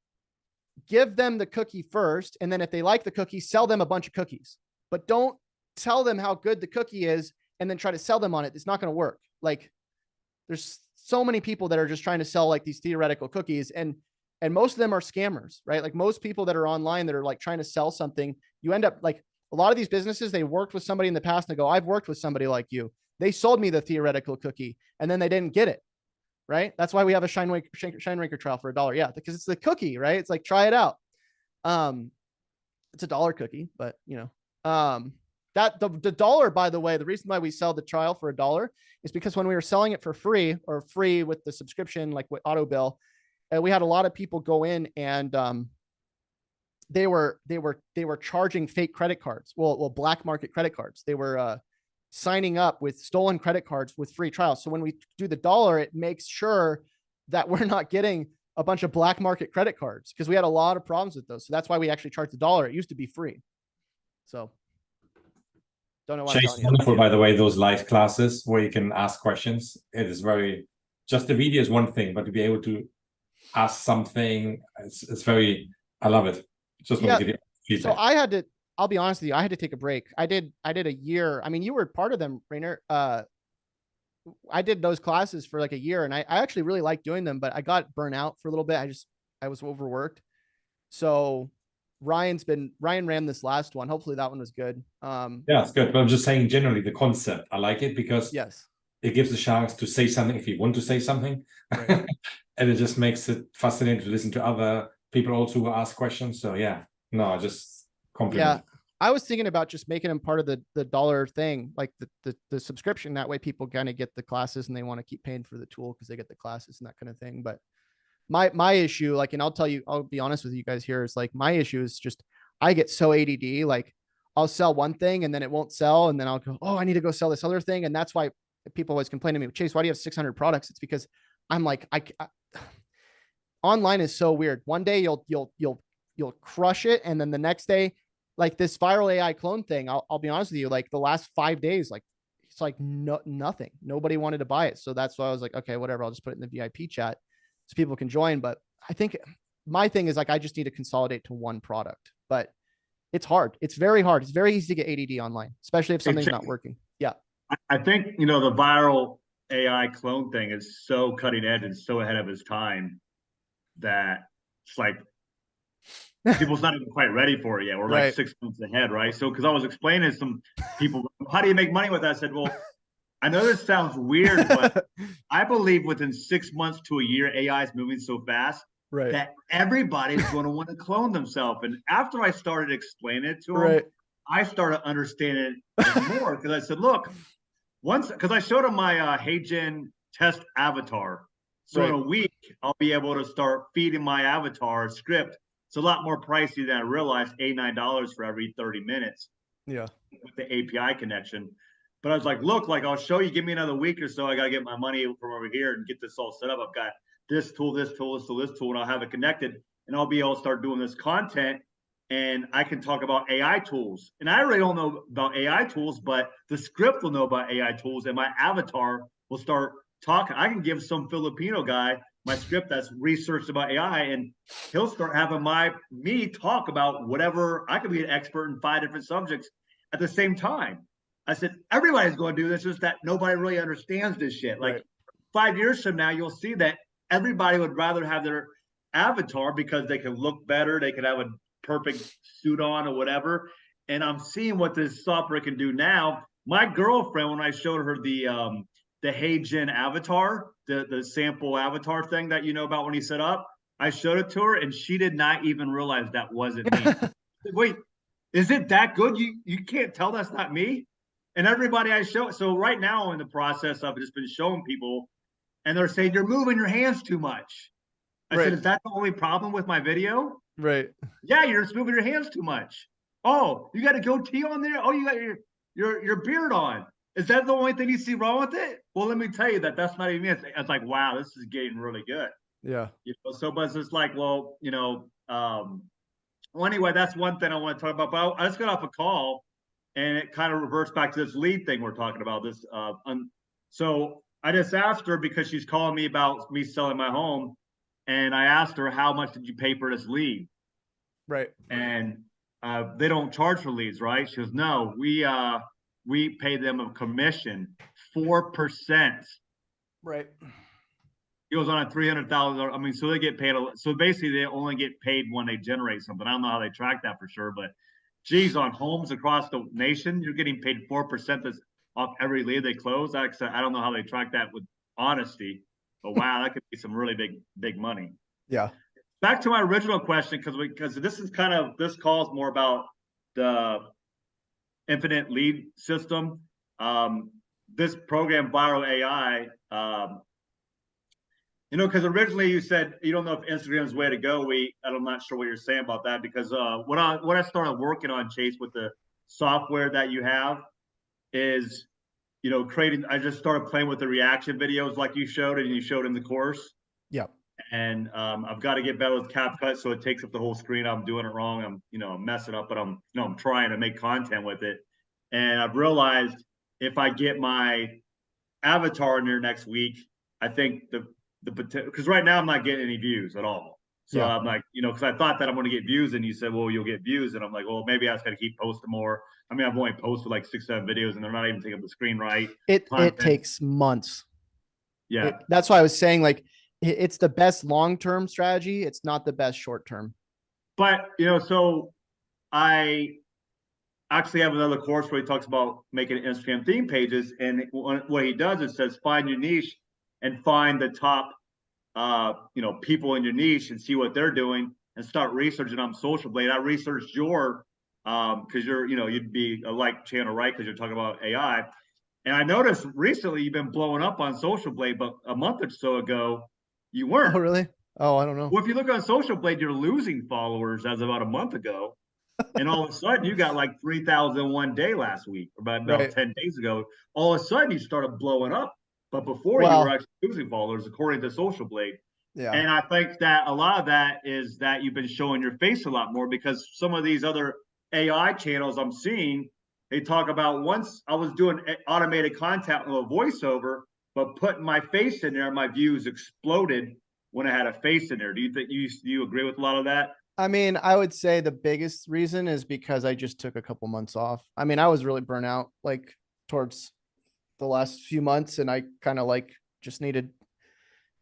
give them the cookie first. And then if they like the cookie, sell them a bunch of cookies, but don't tell them how good the cookie is and then try to sell them on it. It's not going to work. Like, there's so many people that are just trying to sell like these theoretical cookies, and most of them are scammers, right? Like, most people that are online that are like trying to sell something, you end up like, a lot of these businesses, they worked with somebody in the past and they go, I've worked with somebody like you. They sold me the theoretical cookie and then they didn't get it. Right. That's why we have a Shine Raker trial for $1. Yeah. Because it's the cookie, right? It's like, try it out. It's a $1 cookie, but you know, that the $1, by the way, the reason why we sell the trial for $1 is because when we were selling it for free, or free with the subscription, like with AutoBill, we had a lot of people go in and, they were charging fake credit cards. Well, black market credit cards. They were signing up with stolen credit cards with free trials. So when we do the $1, it makes sure that we're not getting a bunch of black market credit cards, because we had a lot of problems with those. So that's why we actually charge the $1. It used to be free. So don't know why. Chase, wonderful, by the way, those live classes where you can ask questions. It is very, just the video is one thing, but to be able to ask something, it's very, I love it. Just want to give you feedback. So I'll be honest with you, I had to take a break. I did a year. I mean, you were part of them, Rainer. I did those classes for like a year, and I actually really liked doing them, but I got burnt out for a little bit. I was overworked. So Ryan ran this last one. Hopefully that one was good. Yeah, it's good. But I'm just saying, generally the concept, I like it because yes, it gives a chance to say something if you want to say something. Right. And it just makes it fascinating to listen to other people also who ask questions. So yeah, no, I just compliment. Yeah, I was thinking about just making them part of the $1 thing, like the subscription. That way people kind of get the classes and they want to keep paying for the tool because they get the classes and that kind of thing. But my issue, like, and I'll be honest with you guys here, is like, my issue is just, I get so ADD. Like, I'll sell one thing and then it won't sell. And then I'll go, oh, I need to go sell this other thing. And that's why people always complain to me, Chase, why do you have 600 products? It's because I'm like, online is so weird. One day you'll crush it. And then the next day, like this viral AI clone thing, I'll be honest with you, like the last 5 days, like it's like nothing. Nobody wanted to buy it. So that's why I was like, okay, whatever. I'll just put it in the VIP chat so people can join. But I think my thing is like, I just need to consolidate to one product, but it's hard. It's very hard. It's very easy to get ADD online, especially if something's not working. Yeah. I think, you know, the viral AI clone thing is so cutting edge and so ahead of its time that it's like people's not even quite ready for it yet. We're like 6 months ahead, right? So, because I was explaining to some people, how do you make money with that? I said, well, I know this sounds weird, but I believe within 6 months to a year, AI is moving so fast that everybody's going to want to clone themselves. And after I started explaining it to them, I started understanding it more, because I said, look, because I showed them my HeyGen test avatar. So in a week, I'll be able to start feeding my avatar a script. It's a lot more pricey than I realized, $89 for every 30 minutes. Yeah. With the API connection. But I was like, look, like, I'll show you, give me another week or so. I got to get my money from over here and get this all set up. I've got this tool, this tool, this tool, this tool, and I'll have it connected, and I'll be able to start doing this content. And I can talk about AI tools. And I really don't know about AI tools, but the script will know about AI tools, and my avatar will start talking. I can give some Filipino guy my script that's researched about AI, and he'll start having me talk about whatever. I could be an expert in 5 different subjects at the same time. I said, everybody's going to do this, just that nobody really understands this shit. Like 5 years from now, you'll see that everybody would rather have their avatar because they can look better. They can have a perfect suit on or whatever. And I'm seeing what this software can do now. My girlfriend, when I showed her the HeyGen avatar, the sample avatar thing that you know about when he set up, I showed it to her and she did not even realize that wasn't me. Said, wait, is it that good? You can't tell that's not me? And everybody I show, so right now in the process of just been showing people, and they're saying, you're moving your hands too much. I said, is that the only problem with my video? Right. Yeah, you're just moving your hands too much. Oh, you got a goatee on there? Oh, you got your beard on. Is that the only thing you see wrong with it? Well, let me tell you that's not even me. It's like, wow, this is getting really good. Yeah. You know, so but it's just like, well, you know, well, anyway, that's one thing I want to talk about. But I just got off a call, and it kind of reverts back to this lead thing we're talking about. So I just asked her because she's calling me about me selling my home, and I asked her, how much did you pay for this lead? Right. And they don't charge for leads, right? She goes, no, we pay them a commission, 4%. Right. It goes on a $300,000. I mean, so they get paid. So basically, they only get paid when they generate something. I don't know how they track that for sure, but geez, on homes across the nation, you're getting paid 4% off every lead they close. I don't know how they track that with honesty, but wow, that could be some really big money. Yeah. Back to my original question, because this call is more about the infinite lead system. This program, Viral AI, because originally you said you don't know if Instagram's the way to go. I'm not sure what you're saying about that, because what I started working on, Chase, with the software that you have is, I just started playing with the reaction videos like you showed in the course. Yeah. And I've got to get better with CapCut, so it takes up the whole screen. I'm doing it wrong. I'm messing up, but I'm trying to make content with it. And I've realized if I get my avatar in there next week, I think because right now I'm not getting any views at all. So yeah. I'm like, because I thought that I'm going to get views, and you said, well, you'll get views. And I'm like, well, maybe I just got to keep posting more. I mean, I've only posted like 6-7 videos, and they're not even taking up the screen right. It takes months. Yeah. That's why I was saying, like, it's the best long-term strategy. It's not the best short-term. But, so I actually have another course where he talks about making Instagram theme pages. And what he does is says, find your niche and find the top, people in your niche and see what they're doing, and start researching on Social Blade. I researched your, because you'd be a like channel, right? Because you're talking about AI. And I noticed recently you've been blowing up on Social Blade, but a month or so ago, you weren't. Oh, really? Oh, I don't know. Well, if you look on Social Blade, you're losing followers as about a month ago. And all of a sudden you got like 3,000 one day last week, or about 10 days ago. All of a sudden you started blowing up. But before you were actually losing followers, according to Social Blade. Yeah. And I think that a lot of that is that you've been showing your face a lot more, because some of these other AI channels I'm seeing, they talk about, once I was doing automated content with a voiceover, but putting my face in there, my views exploded when I had a face in there. Do you think you agree with a lot of that? I mean, I would say the biggest reason is because I just took a couple months off. I mean, I was really burnt out like towards the last few months, and I kind of like just needed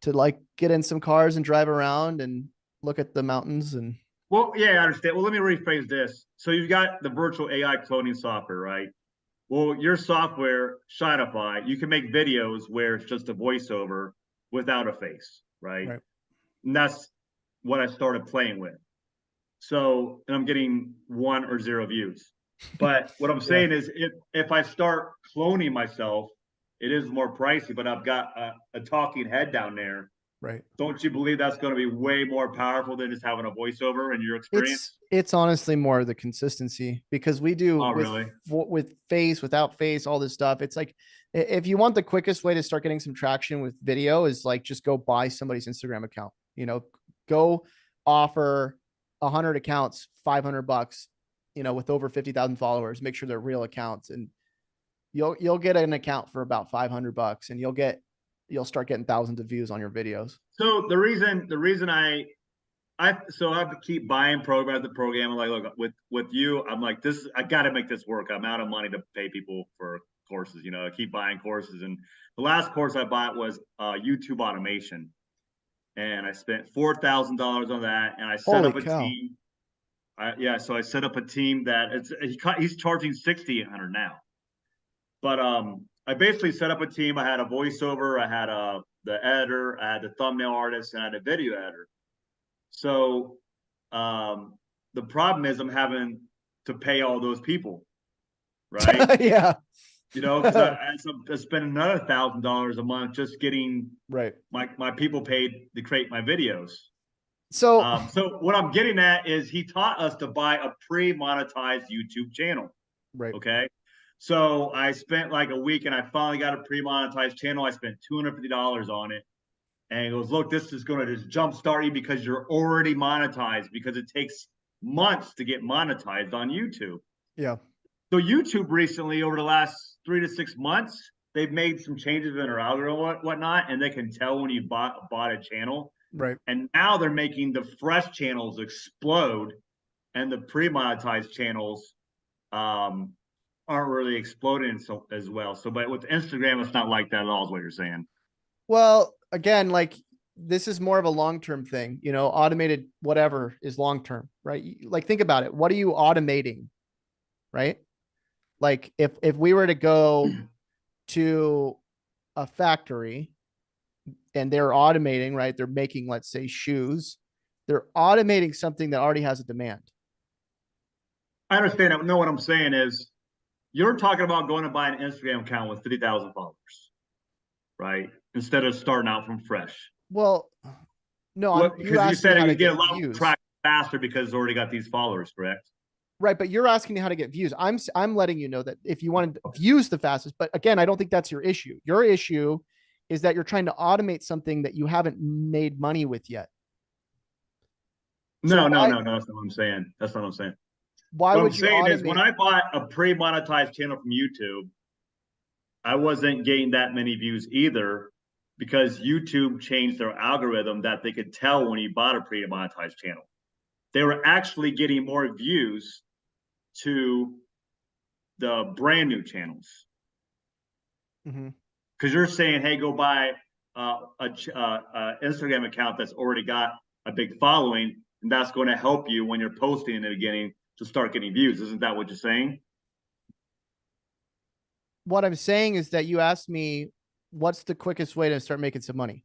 to like get in some cars and drive around and look at the mountains. And well, yeah, I understand. Well, let me rephrase this. So you've got the virtual AI cloning software, right? Well, your software, Shinify, you can make videos where it's just a voiceover without a face, right? And that's what I started playing with. So, and I'm getting 1 or 0 views. But what I'm saying is, if I start cloning myself, it is more pricey, but I've got a talking head down there. Right. Don't you believe that's going to be way more powerful than just having a voiceover in your experience? It's honestly more the consistency, because we do with face, without face, all this stuff. It's like, if you want the quickest way to start getting some traction with video, is like, just go buy somebody's Instagram account, go offer 100 accounts, $500, with over 50,000 followers, make sure they're real accounts, and you'll get an account for about $500, and you'll start getting thousands of views on your videos. So the reason I have to keep buying program after program. I'm like, look, with you, I'm like, I got to make this work. I'm out of money to pay people for courses. I keep buying courses, and the last course I bought was YouTube automation, and I spent $4,000 on that, and I set up a team. So I set up a team that he's charging $6,800 now. But I basically set up a team. I had a voiceover, I had the editor, I had the thumbnail artist, and I had a video editor. So the problem is I'm having to pay all those people, right? Yeah. Because I spend another $1,000 a month just getting my people paid to create my videos. So what I'm getting at is, he taught us to buy a pre-monetized YouTube channel. Right. Okay. So I spent like a week, and I finally got a pre-monetized channel. I spent $250 on it. And he goes, look, this is going to just jumpstart you because you're already monetized, because it takes months to get monetized on YouTube. Yeah. So YouTube recently, over the last 3 to 6 months, they've made some changes in their algorithm and whatnot, and they can tell when you bought a channel. Right. And now they're making the fresh channels explode, and the pre-monetized channels aren't really exploding so as well. So, but with Instagram, it's not like that at all, is what you're saying. Well, again, like this is more of a long-term thing, you know, automated whatever is long-term, right? Like think about it. What are you automating? Right? Like if we were to go to a factory and they're automating, right? They're making, let's say, shoes. They're automating something that already has a demand. I understand. I know what I'm saying is you're talking about going to buy an Instagram account with 50,000 followers, right? Instead of starting out from fresh. Well, no, Well, because you asked said me how you to get a lot views. of traction faster because it's already got these followers, correct? Right, but you're asking me how to get views. I'm letting you know that if you wanted views the fastest, but again, I don't think that's your issue. Your issue is that you're trying to automate something that you haven't made money with yet. No, So no, why- no, no. That's not what I'm saying. That's not what I'm saying. Why What I'm would you saying is automate? when I bought a pre-monetized channel from YouTube, I wasn't getting that many views either because YouTube changed their algorithm that they could tell when you bought a pre-monetized channel. They were actually getting more views to the brand new channels. Mhm. Because you're saying, hey, go buy a Instagram account that's already got a big following, and that's going to help you when you're posting in the beginning to start getting views. Isn't that what you're saying? What I'm saying is that you asked me what's the quickest way to start making some money.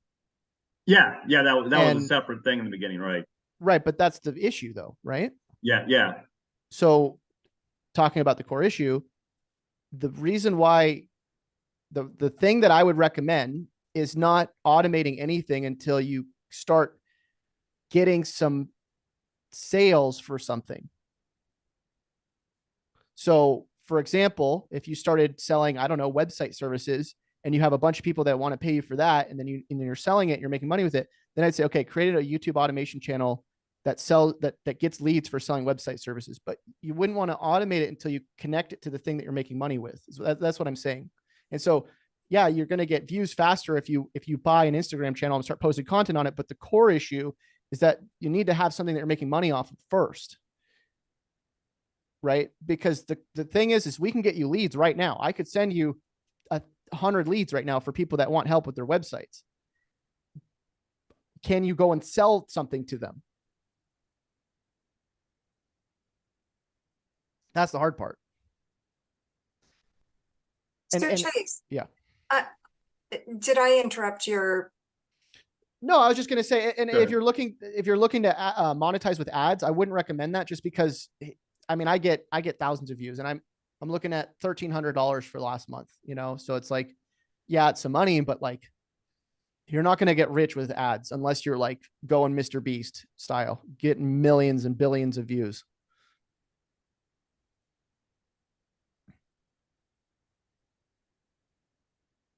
Yeah, yeah, that was a And- separate thing in the beginning, right? Right, but that's the issue though, right? Yeah, yeah. So talking about the core issue, the reason why the thing that I would recommend is not automating anything until you start getting some sales for something. So for example, if you started selling, I don't know, website services and you have a bunch of people that want to pay you for that, and then you're selling it, you're making money with it, then I'd say, okay, create a YouTube automation channel that gets leads for selling website services, but you wouldn't want to automate it until you connect it to the thing that you're making money with. So that's what I'm saying. And so, yeah, you're going to get views faster if you buy an Instagram channel and start posting content on it. But the core issue is that you need to have something that you're making money off of first. Right? Because the thing is we can get you leads right now. I could send you 100 leads right now for people that want help with their websites. Can you go and sell something to them? That's the hard part. So And- Chase. yeah. Did I interrupt your? No, I was just going to say, and Go if ahead. you're looking to monetize with ads, I wouldn't recommend that just because, I mean, I get thousands of views and I'm looking at $1,300 for last month, you know? So it's like, yeah, it's some money, but like, you're not going to get rich with ads unless you're like going Mr. Beast style, getting millions and billions of views.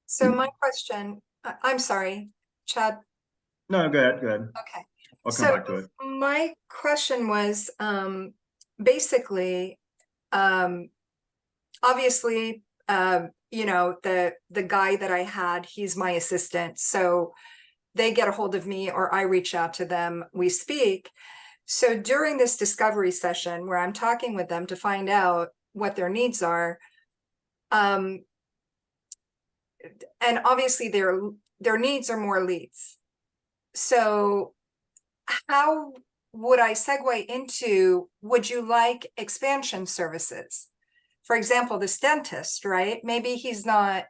So my question, I'm sorry, Chad. No, go ahead, go ahead. Okay. I'll come So back to it. my question was, basically, obviously, you know, the guy that I had, he's my assistant. So they get a hold of me or I reach out to them, we speak. So during this discovery session where I'm talking with them to find out what their needs are, and obviously their needs are more leads. So how would I segue into, would you like expansion services? For example, this dentist, right? Maybe he's not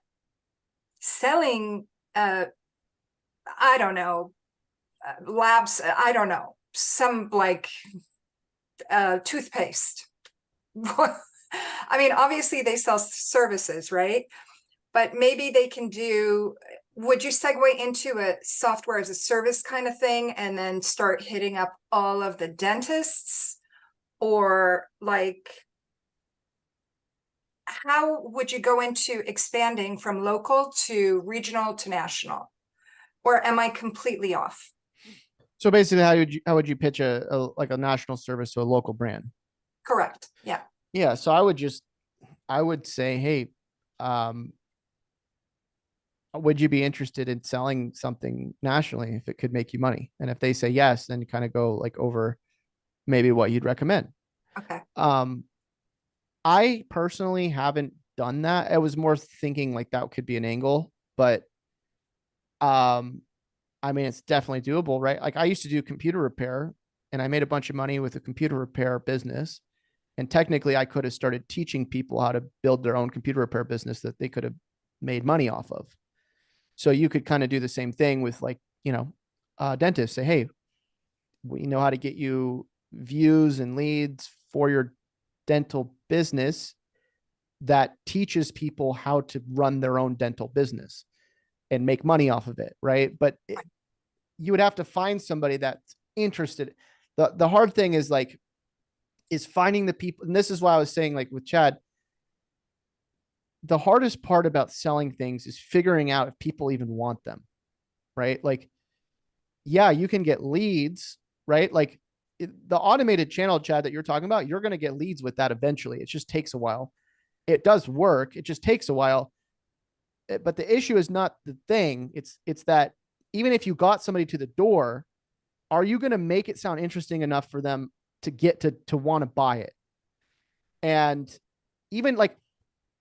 selling, I don't know, labs, I don't know, some like toothpaste. I mean, obviously they sell services, right? But maybe they can do, would you segue into a software as a service kind of thing and then start hitting up all of the dentists? Or like, how would you go into expanding from local to regional to national? Or am I completely off? So basically, how would you pitch a like a national service to a local brand? Correct. Yeah. Yeah. So I would just, I would say, hey, would you be interested in selling something nationally if it could make you money? And if they say yes, then you kind of go like over maybe what you'd recommend. Okay. I personally haven't done that. I was more thinking like that could be an angle, but I mean, it's definitely doable, right? Like I used to do computer repair and I made a bunch of money with a computer repair business. And technically I could have started teaching people how to build their own computer repair business that they could have made money off of. So you could kind of do the same thing with like, dentists say, hey, we know how to get you views and leads for your dental business that teaches people how to run their own dental business and make money off of it. Right. But you would have to find somebody that's interested. The hard thing is finding the people. And this is why I was saying like with Chad, the hardest part about selling things is figuring out if people even want them, right? Like, yeah, you can get leads, right? Like the automated channel, Chad, that you're talking about, you're going to get leads with that eventually. It just takes a while. It does work. It just takes a while. But the issue is not the thing. It's that even if you got somebody to the door, are you going to make it sound interesting enough for them to get to want to buy it? And even like,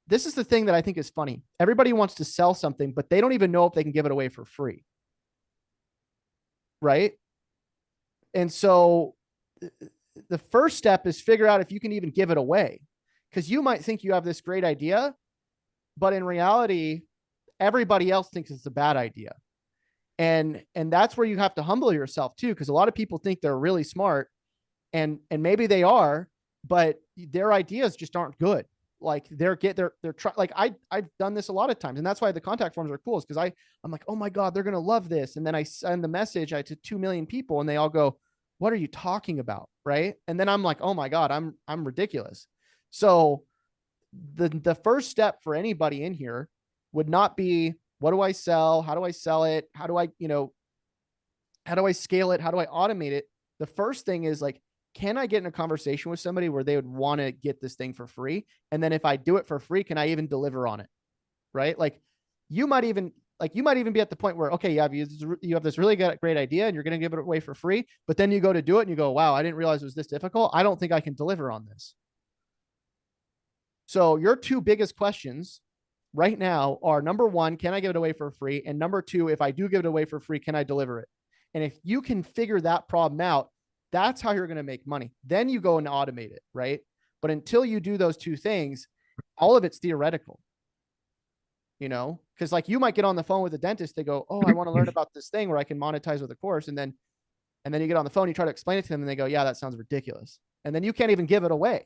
this is the thing that I think is funny. Everybody wants to sell something, but they don't even know if they can give it away for free. Right. And so the first step is figure out if you can even give it away, because you might think you have this great idea, but in reality, everybody else thinks it's a bad idea. And that's where you have to humble yourself too, because a lot of people think they're really smart and maybe they are, but their ideas just aren't good. Like they're like I've done this a lot of times, and that's why the contact forms are cool, is because I'm like, oh my God, they're gonna love this. And then I send the message to 2 million people and they all go, what are you talking about? Right. And then I'm like, oh my God, I'm ridiculous. So the first step for anybody in here would not be, what do I sell? How do I sell it? How do I scale it? How do I automate it? The first thing is like, can I get in a conversation with somebody where they would want to get this thing for free? And then if I do it for free, can I even deliver on it? Right? Like you might even be at the point where, okay, you have this really great idea and you're going to give it away for free, but then you go to do it and you go, wow, I didn't realize it was this difficult. I don't think I can deliver on this. So your two biggest questions right now are, number one, can I give it away for free? And number two, if I do give it away for free, can I deliver it? And if you can figure that problem out, that's how you're going to make money. Then you go and automate it, right? But until you do those two things, all of it's theoretical, because like you might get on the phone with a dentist. They go, oh, I want to learn about this thing where I can monetize with a course. And then you get on the phone, you try to explain it to them and they go, yeah, that sounds ridiculous. And then you can't even give it away.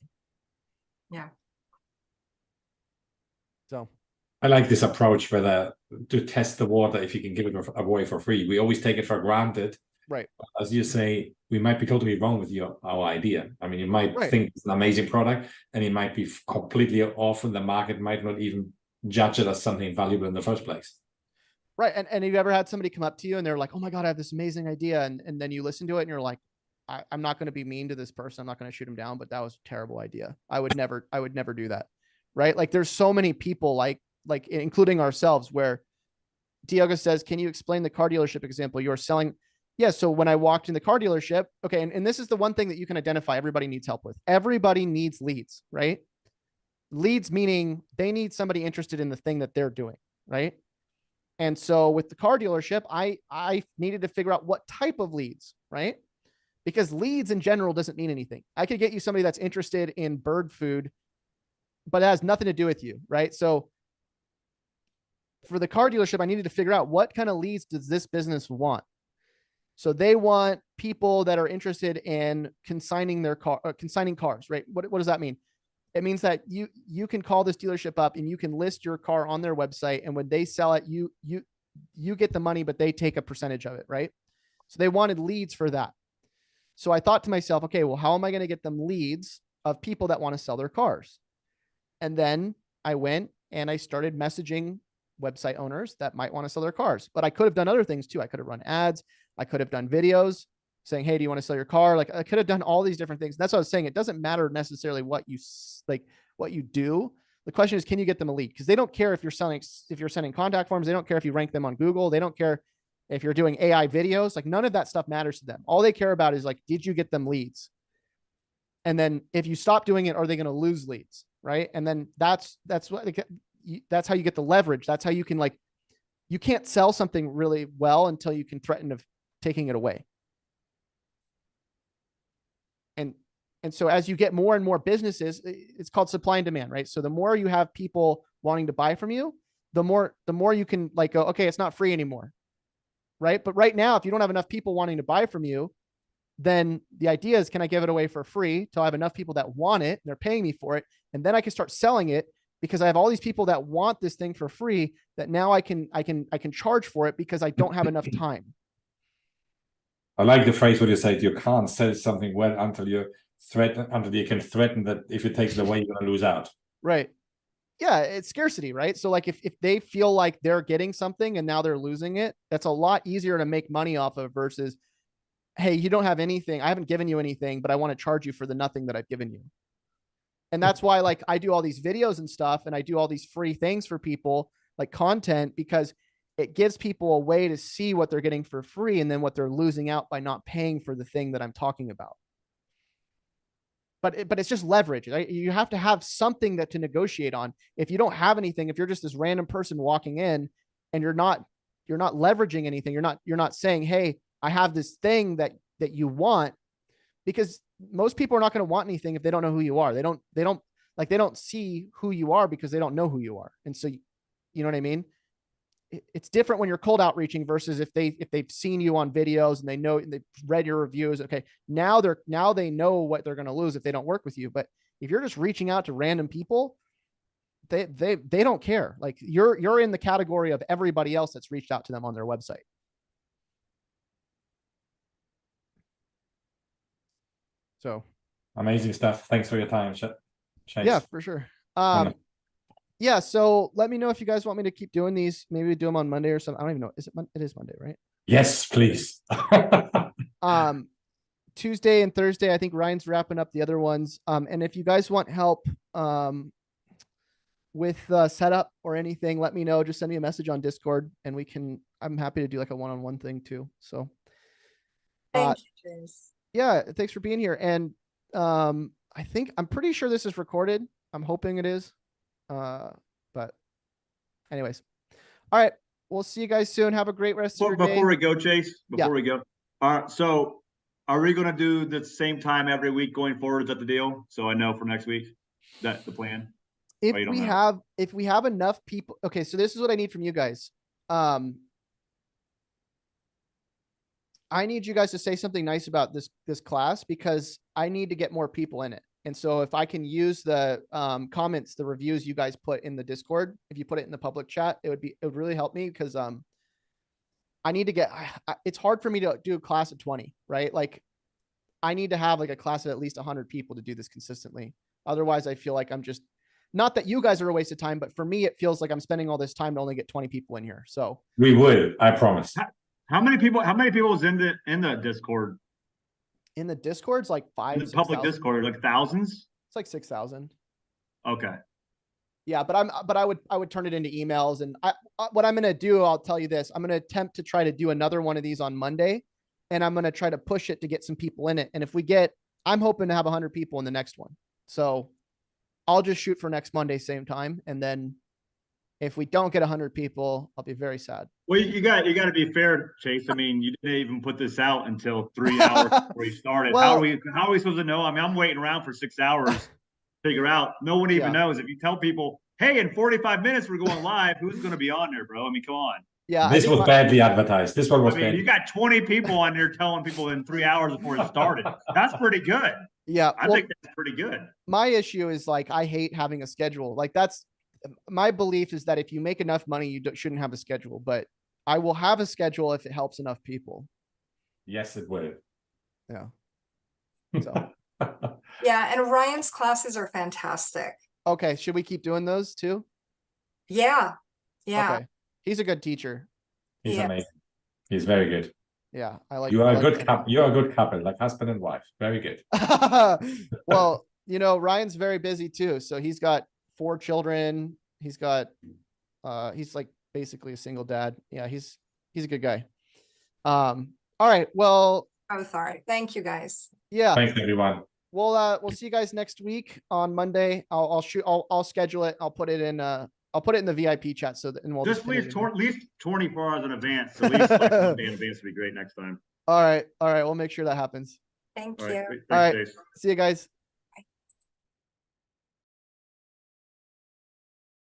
Yeah. So I like this approach where to test the water, if you can give it away for free. We always take it for granted. Right. As you say, we might be totally wrong with our idea. I mean, you might Right. think it's an amazing product and it might be completely off, and the market might not even judge it as something valuable in the first place. Right. And have you ever had somebody come up to you and they're like, oh my God, I have this amazing idea. And then you listen to it and you're like, I'm not going to be mean to this person. I'm not going to shoot him down, but that was a terrible idea. I would never do that. Right. Like there's so many people like including ourselves where Diogo says, can you explain the car dealership example? You're selling. Yeah. So when I walked in the car dealership, okay. And this is the one thing that you can identify everybody needs help with. Everybody needs leads, right? Leads meaning they need somebody interested in the thing that they're doing. Right. And so with the car dealership, I needed to figure out what type of leads, right? Because leads in general doesn't mean anything. I could get you somebody that's interested in bird food, but it has nothing to do with you, right? So for the car dealership, I needed to figure out what kind of leads does this business want? So they want people that are interested in consigning cars, right? What does that mean? It means that you can call this dealership up and you can list your car on their website. And when they sell it, you get the money, but they take a percentage of it, right? So they wanted leads for that. So I thought to myself, okay, well, how am I going to get them leads of people that want to sell their cars? And then I went and I started messaging website owners that might want to sell their cars, but I could have done other things too. I could have run ads. I could have done videos saying, hey, do you want to sell your car? Like I could have done all these different things. That's what I was saying. It doesn't matter necessarily what you do. The question is, can you get them a lead? Because they don't care if you're sending contact forms. They don't care if you rank them on Google. They don't care if you're doing AI videos. Like, none of that stuff matters to them. All they care about is like, did you get them leads? And then if you stop doing it, are they going to lose leads? Right. And then that's how you get the leverage. That's how you can, like, you can't sell something really well until you can threaten of taking it away. And so as you get more and more businesses, it's called supply and demand, right? So the more you have people wanting to buy from you, the more you can like go, okay, it's not free anymore. Right. But right now, if you don't have enough people wanting to buy from you, then the idea is, can I give it away for free till I have enough people that want it and they're paying me for it? And then I can start selling it, because I have all these people that want this thing for free, that now I can charge for it because I don't have enough time. I like the phrase where you say you can't sell something well until you can threaten that if you take it away, you're going to lose out. Right. Yeah, it's scarcity, right? So like if they feel like they're getting something and now they're losing it, that's a lot easier to make money off of versus, hey, you don't have anything. I haven't given you anything, but I want to charge you for the nothing that I've given you. And that's why, like, I do all these videos and stuff, and I do all these free things for people, like content, because it gives people a way to see what they're getting for free and then what they're losing out by not paying for the thing that I'm talking about. But it's just leverage. Right? You have to have something to negotiate on. If you don't have anything, if you're just this random person walking in and you're not leveraging anything, you're not saying, hey, I have this thing that you want, because most people are not going to want anything if they don't know who you are. They don't see who you are because they don't know who you are. And so, you know what I mean? It's different when you're cold outreaching versus if they've seen you on videos and they know, and they've read your reviews. Okay. Now they know what they're going to lose if they don't work with you. But if you're just reaching out to random people, they don't care. Like, you're in the category of everybody else that's reached out to them on their website. So amazing stuff. Thanks for your time, Chase. Yeah, for sure. Yeah. So let me know if you guys want me to keep doing these. Maybe we do them on Monday or something. I don't even know. It is Monday, right? Yes, please. Tuesday and Thursday, I think Ryan's wrapping up the other ones. And if you guys want help with setup or anything, let me know. Just send me a message on Discord and I'm happy to do like a one-on-one thing too. So Thank you, James. yeah, thanks for being here. And I'm pretty sure this is recorded. I'm hoping it is. But anyways, all right. We'll see you guys soon. Have a great rest of your day. Before we go, Chase, Yeah. we go. All right. So are we going to do the same time every week going forward? Is that the deal? So I know for next week, that's the plan. If you don't we know? have enough people. Okay. So this is what I need from you guys. I need you guys to say something nice about this class, because I need to get more people in it. And so if I can use the comments, the reviews you guys put in the Discord, if you put it in the public chat, it would really help me, because I need to get, it's hard for me to do a class of 20, right? Like, I need to have like a class of at least 100 people to do this consistently. Otherwise, I feel like I'm just, not that you guys are a waste of time, but for me, it feels like I'm spending all this time to only get 20 people in here. So We will, I promise. How many people is in the Discord? in the Discord's like In the public 6,000. Discord, like thousands? It's like 6,000. Okay. Yeah, but I would turn it into emails, and what I'm going to do, I'll tell you this, I'm going to attempt to try to do another one of these on Monday, and I'm going to try to push it to get some people in it. And if I'm hoping to have 100 people in the next one. So I'll just shoot for next Monday, same time. And then if we don't get 100 people, I'll be very sad. Well, you got to be fair, Chase. I mean, you didn't even put this out until 3 hours before you started. Well, how are we supposed to know? I mean, I'm waiting around for 6 hours to figure out. No one even knows. If you tell people, hey, in 45 minutes we're going live, who's going to be on there, bro? I mean, come on. Yeah, This was badly advertised. This one was you got 20 people on there telling people in 3 hours before it started. That's pretty good. Yeah, I think that's pretty good. My issue is like, I hate having a schedule. Like, that's my belief, is that if you make enough money, you shouldn't have a schedule, but I will have a schedule if it helps enough people. Yes, it will. Yeah. So. Yeah, and Ryan's classes are fantastic. Okay, should we keep doing those too? Yeah. Yeah. Okay. He's a good teacher. He's Yes. amazing. He's very good. Yeah, I like. You are I a like good him. couple. You're a good couple, like husband and wife. Very good. Well, Ryan's very busy too. So he's got 4 children. He's got, he's like basically a single dad. Yeah, he's a good guy. All right. Well, Both are. Thank you, guys. yeah. Thanks, everyone. We'll see you guys next week on Monday. I'll schedule it. I'll put it in the VIP chat so that, and we'll Just put it leave in at least 24 hours in advance. At least like 1 day in advance would be great next time. All right. We'll make sure that happens. Thank All you. right. Great. All right. Thanks, Chase. See you guys.